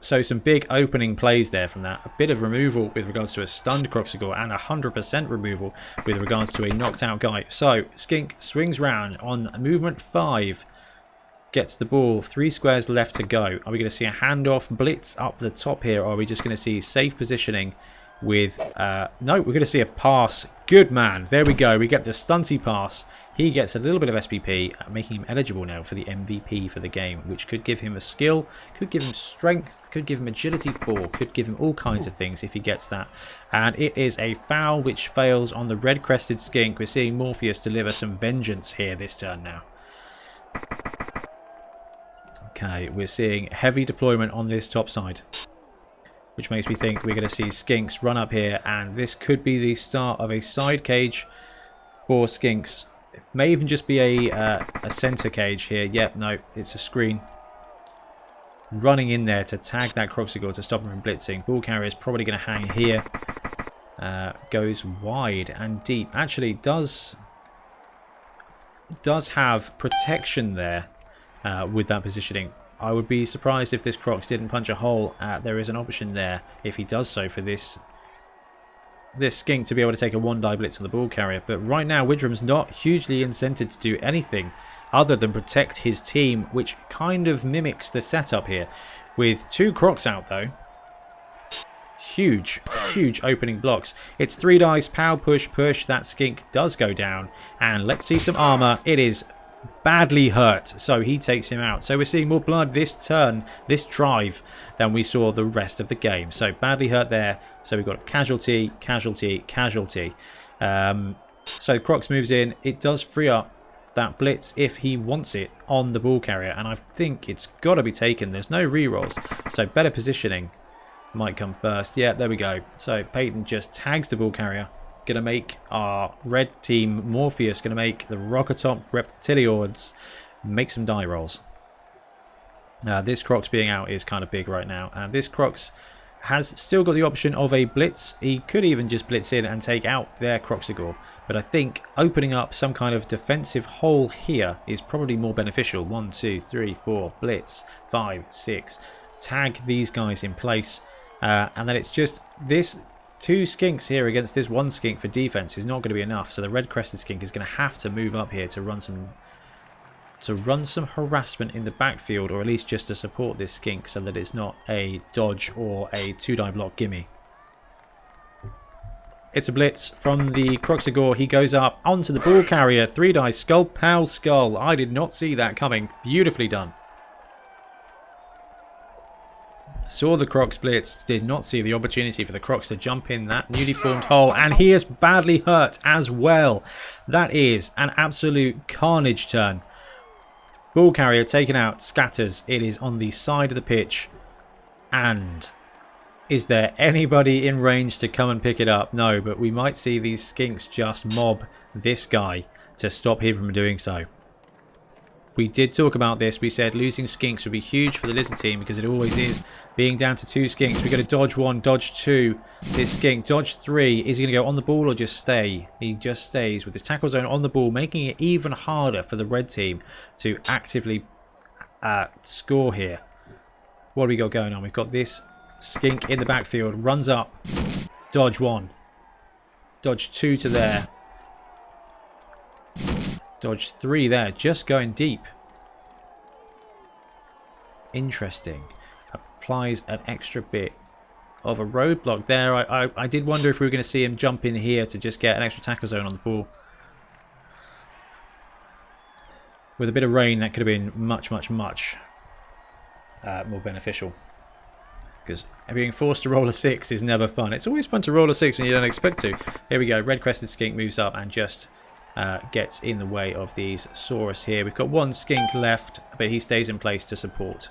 So some big opening plays there from that. A bit of removal with regards to a stunned Kroxigor and 100% removal with regards to a knocked out guy. So Skink swings round on movement 5. Gets the ball. 3 squares left to go. Are we going to see a handoff blitz up the top here? Or are we just going to see safe positioning with... no, we're going to see a pass. Good man. There we go. We get the stunty pass. He gets a little bit of SPP, making him eligible now for the MVP for the game, which could give him a skill, could give him strength, could give him agility 4, could give him all kinds of things if he gets that. And it is a foul which fails on the red-crested skink. We're seeing Morpheous deliver some vengeance here this turn now. Okay, we're seeing heavy deployment on this top side, which makes me think we're going to see Skinks run up here, and this could be the start of a side cage for Skinks. It may even just be a center cage here. Yep, no, it's a screen. Running in there to tag that Kroxigor to stop him from blitzing. Ball carrier is probably going to hang here. Goes wide and deep. Actually, does have protection there with that positioning. I would be surprised if this Krox didn't punch a hole. There is an option there if he does so for this skink to be able to take a 1-die blitz on the ball carrier. But right now, Widram's not hugely incented to do anything other than protect his team, which kind of mimics the setup here. With 2 Krox out, though. Huge opening blocks. It's 3 dice, pow, push. That skink does go down. And let's see some armor. It is badly hurt, so he takes him out. So we're seeing more blood this turn, this drive, than we saw the rest of the game. So badly hurt there. So we've got casualty. So Krox moves in. It does free up that blitz if he wants it on the ball carrier, and I think it's got to be taken. There's no rerolls, so better positioning might come first. Yeah, there we go. So Peyton just tags the ball carrier. Going to make our red team Morpheous, going to make the Rackertop Reptiliods make some die rolls. This Krox being out is kind of big right now. And this Krox has still got the option of a blitz. He could even just blitz in and take out their Kroxigor. But I think opening up some kind of defensive hole here is probably more beneficial. 1, 2, 3, 4, blitz, 5, 6. Tag these guys in place. And then it's just this 2 skinks here against this 1 skink for defense is not going to be enough. So the red crested skink is going to have to move up here to run some harassment in the backfield, or at least just to support this skink so that it's not a dodge or a 2-die block gimme. It's a blitz from the Kroxigor. He goes up onto the ball carrier. 3-die skull, pow skull. I did not see that coming. Beautifully done. Saw the Krox blitz, did not see the opportunity for the Krox to jump in that newly formed hole, and he is badly hurt as well. That is an absolute carnage turn. Ball carrier taken out, scatters. It is on the side of the pitch. And is there anybody in range to come and pick it up? No, but we might see these skinks just mob this guy to stop him from doing so. We did talk about this. We said losing skinks would be huge for the Lizard team because it always is. Being down to 2 skinks, we got to dodge 1, dodge 2. This skink, dodge 3. Is he going to go on the ball or just stay? He just stays with his tackle zone on the ball, making it even harder for the red team to actively score here. What have we got going on? We've got this skink in the backfield, runs up, dodge 1, dodge 2 to there. Dodge 3 there, just going deep. Interesting. Applies an extra bit of a roadblock there. I did wonder if we were going to see him jump in here to just get an extra tackle zone on the ball. With a bit of rain, that could have been much more beneficial. Because being forced to roll a 6 is never fun. It's always fun to roll a 6 when you don't expect to. Here we go. Red crested skink moves up and just gets in the way of these Saurus here. We've got 1 skink left, but he stays in place to support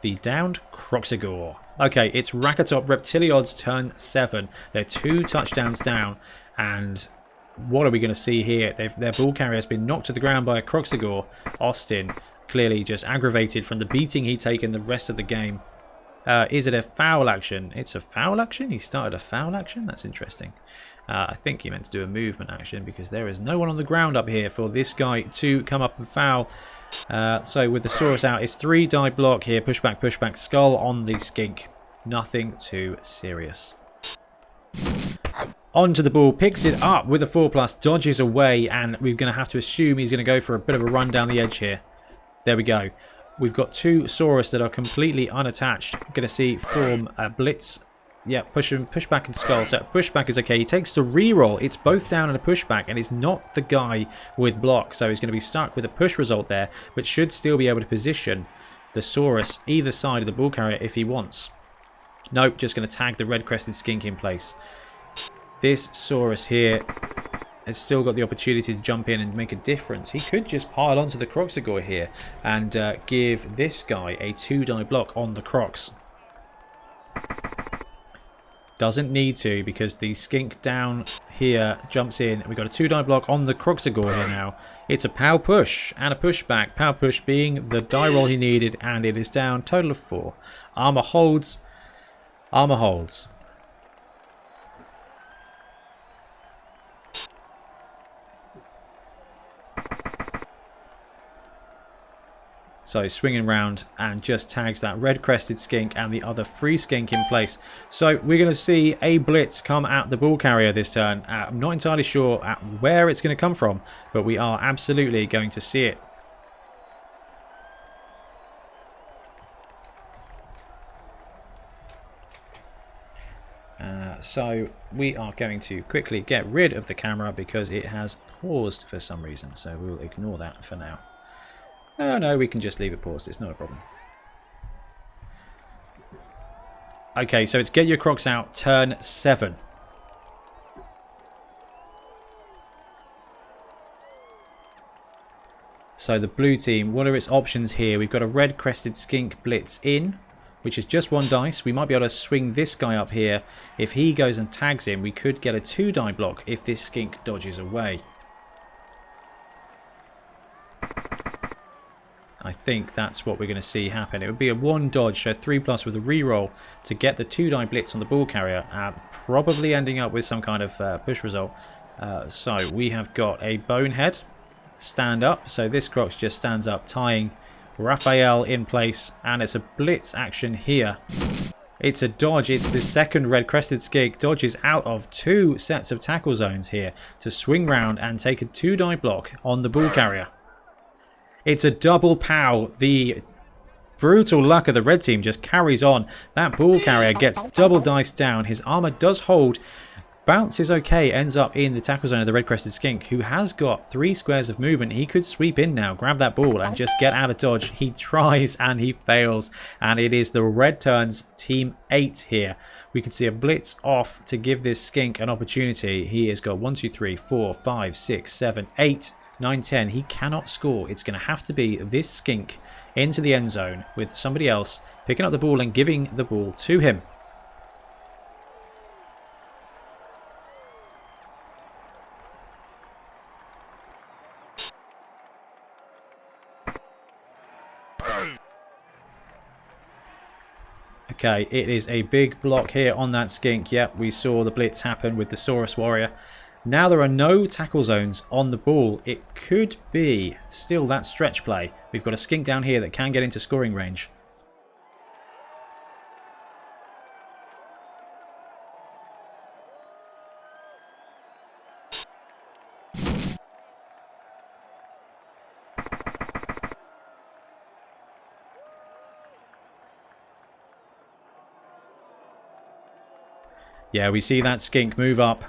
the downed Kroxigor. Okay, it's Rackertop Reptiliods turn 7. They're 2 touchdowns down, and what are we going to see here? Their ball carrier has been knocked to the ground by a Kroxigor. Austin clearly just aggravated from the beating he'd taken the rest of the game. Is it a foul action? It's a foul action? He started a foul action? That's interesting. I think he meant to do a movement action because there is no one on the ground up here for this guy to come up and foul. So with the Saurus out, it's 3-die block here. Pushback, skull on the skink. Nothing too serious. Onto the ball, picks it up with a 4+, dodges away, and we're going to have to assume he's going to go for a bit of a run down the edge here. There we go. We've got 2 Saurus that are completely unattached. Going to see form a blitz. Yeah, pushback and skull. So pushback is okay. He takes the reroll. It's both down and a pushback, and it's not the guy with block. So he's going to be stuck with a push result there, but should still be able to position the Saurus either side of the ball carrier if he wants. Nope, just going to tag the red crested skink in place. This Saurus here has still got the opportunity to jump in and make a difference. He could just pile onto the Kroxigor here and give this guy a 2-die block on the Krox. Doesn't need to because the skink down here jumps in. We've got a 2-die block on the Kroxigor here now. It's a pow push and a pushback. Pow push being the die roll he needed, and it is down. Total of 4. Armor holds. Armor holds. So swinging round and just tags that red crested skink and the other free skink in place. So we're going to see a blitz come at the ball carrier this turn. I'm not entirely sure at where it's going to come from, but we are absolutely going to see it. So we are going to quickly get rid of the camera because it has paused for some reason. So we will ignore that for now. Oh no, we can just leave it paused. It's not a problem. Okay, so it's get your Krox out, turn 7. So the blue team, what are its options here? We've got a red crested skink blitz in, which is just 1 dice. We might be able to swing this guy up here. If he goes and tags him, we could get a 2-die block if this skink dodges away. I think that's what we're going to see happen. It would be a 1 dodge, so 3+ with a reroll to get the 2-die blitz on the ball carrier, probably ending up with some kind of push result. So we have got a bonehead stand up, so this Krox just stands up, tying Raphael in place, and it's a blitz action here. It's a dodge. It's the second red-crested skink. Dodges out of 2 sets of tackle zones here to swing round and take a 2-die block on the ball carrier. It's a double pow. The brutal luck of the red team just carries on. That ball carrier gets double diced down. His armor does hold. Bounce is okay. Ends up in the tackle zone of the red-crested skink, who has got 3 squares of movement. He could sweep in now, grab that ball, and just get out of dodge. He tries and he fails. And it is the Red Turns team 8 here. We can see a blitz off to give this skink an opportunity. He has got 1, 2, 3, 4, 5, 6, 7, 8, 9, 10. He cannot score. It's going to have to be this skink into the end zone with somebody else picking up the ball and giving the ball to him. Okay, it is a big block here on that skink. Yep, we saw the blitz happen with the Saurus Warrior. Now there are no tackle zones on the ball. It could be still that stretch play. We've got a skink down here that can get into scoring range. Yeah, we see that skink move up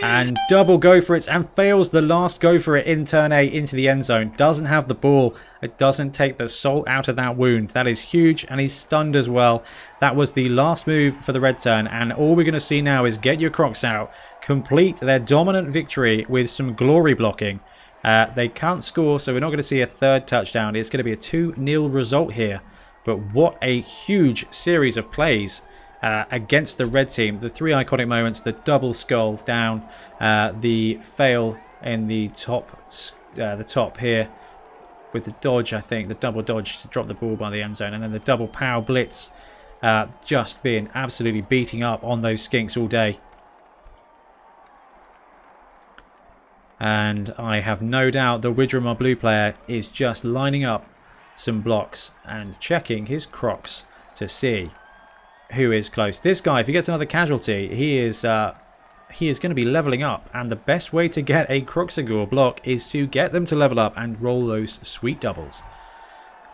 and double go for it and fails the last go for it in turn 8 into the end zone. Doesn't have the ball. It doesn't take the salt out of that wound. That is huge, and he's stunned as well. That was the last move for the red turn, and all we're going to see now is get your Krox out, complete their dominant victory with some glory blocking. They can't score, so we're not going to see a third touchdown. It's going to be a 2-0 result here, but what a huge series of plays against the red team. The 3 iconic moments, the double skull down, the fail in the top here with the dodge, I think, the double dodge to drop the ball by the end zone, and then the double pow blitz, just being absolutely beating up on those skinks all day. And I have no doubt the Widram, our blue player, is just lining up some blocks and checking his Krox to see who is close. This guy, if he gets another casualty, he is going to be leveling up, and the best way to get a Kroxigor block is to get them to level up and roll those sweet doubles,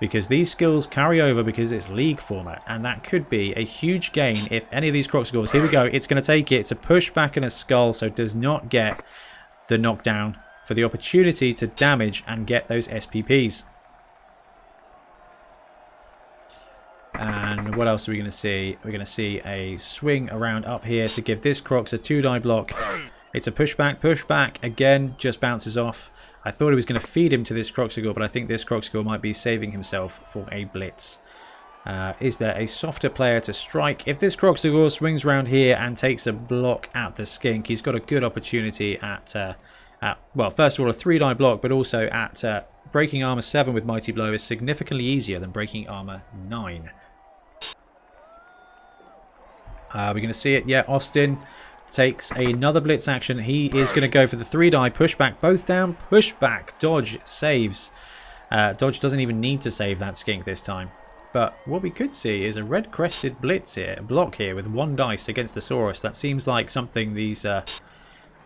because these skills carry over because it's league format, and that could be a huge gain if any of these Kroxigors. Here we go. It's going to take it. It's a push back and a skull, so it does not get the knockdown for the opportunity to damage and get those SPPs. And what else are we going to see? We're going to see a swing around up here to give this Krox a 2-die block. It's a pushback, again, just bounces off. I thought he was going to feed him to this Kroxigor, but I think this Kroxigor might be saving himself for a blitz. Is there a softer player to strike? If this Kroxigor swings around here and takes a block at the skink, he's got a good opportunity at well, first of all, a 3-die block, but also at breaking armor 7 with Mighty Blow is significantly easier than breaking armor 9. We're going to see it. Yeah, Austin takes another blitz action. He is going to go for the 3-die pushback. Both down, pushback. Dodge saves. Dodge doesn't even need to save that skink this time. But what we could see is a red-crested blitz here, a block here with 1 dice against the Saurus. That seems like something these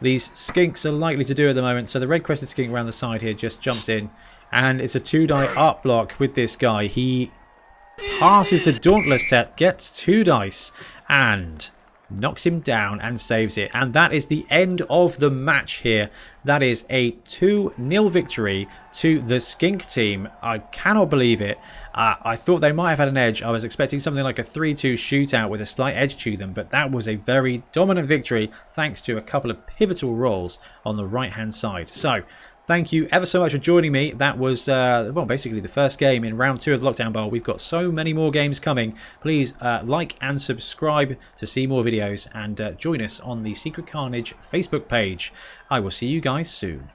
skinks are likely to do at the moment. So the red-crested skink around the side here just jumps in, and it's a 2-die up block with this guy. He passes the Dauntless test, gets 2 dice, and knocks him down and saves it. And that is the end of the match here. That is a 2-0 victory to the skink team. I cannot believe it. I thought they might have had an edge. I was expecting something like a 3-2 shootout with a slight edge to them, but that was a very dominant victory thanks to a couple of pivotal rolls on the right hand side. So thank you ever so much for joining me. That was, well, basically the first game in round 2 of the Lockdown Bowl. We've got so many more games coming. Please like and subscribe to see more videos, and join us on the Secret Carnage Facebook page. I will see you guys soon.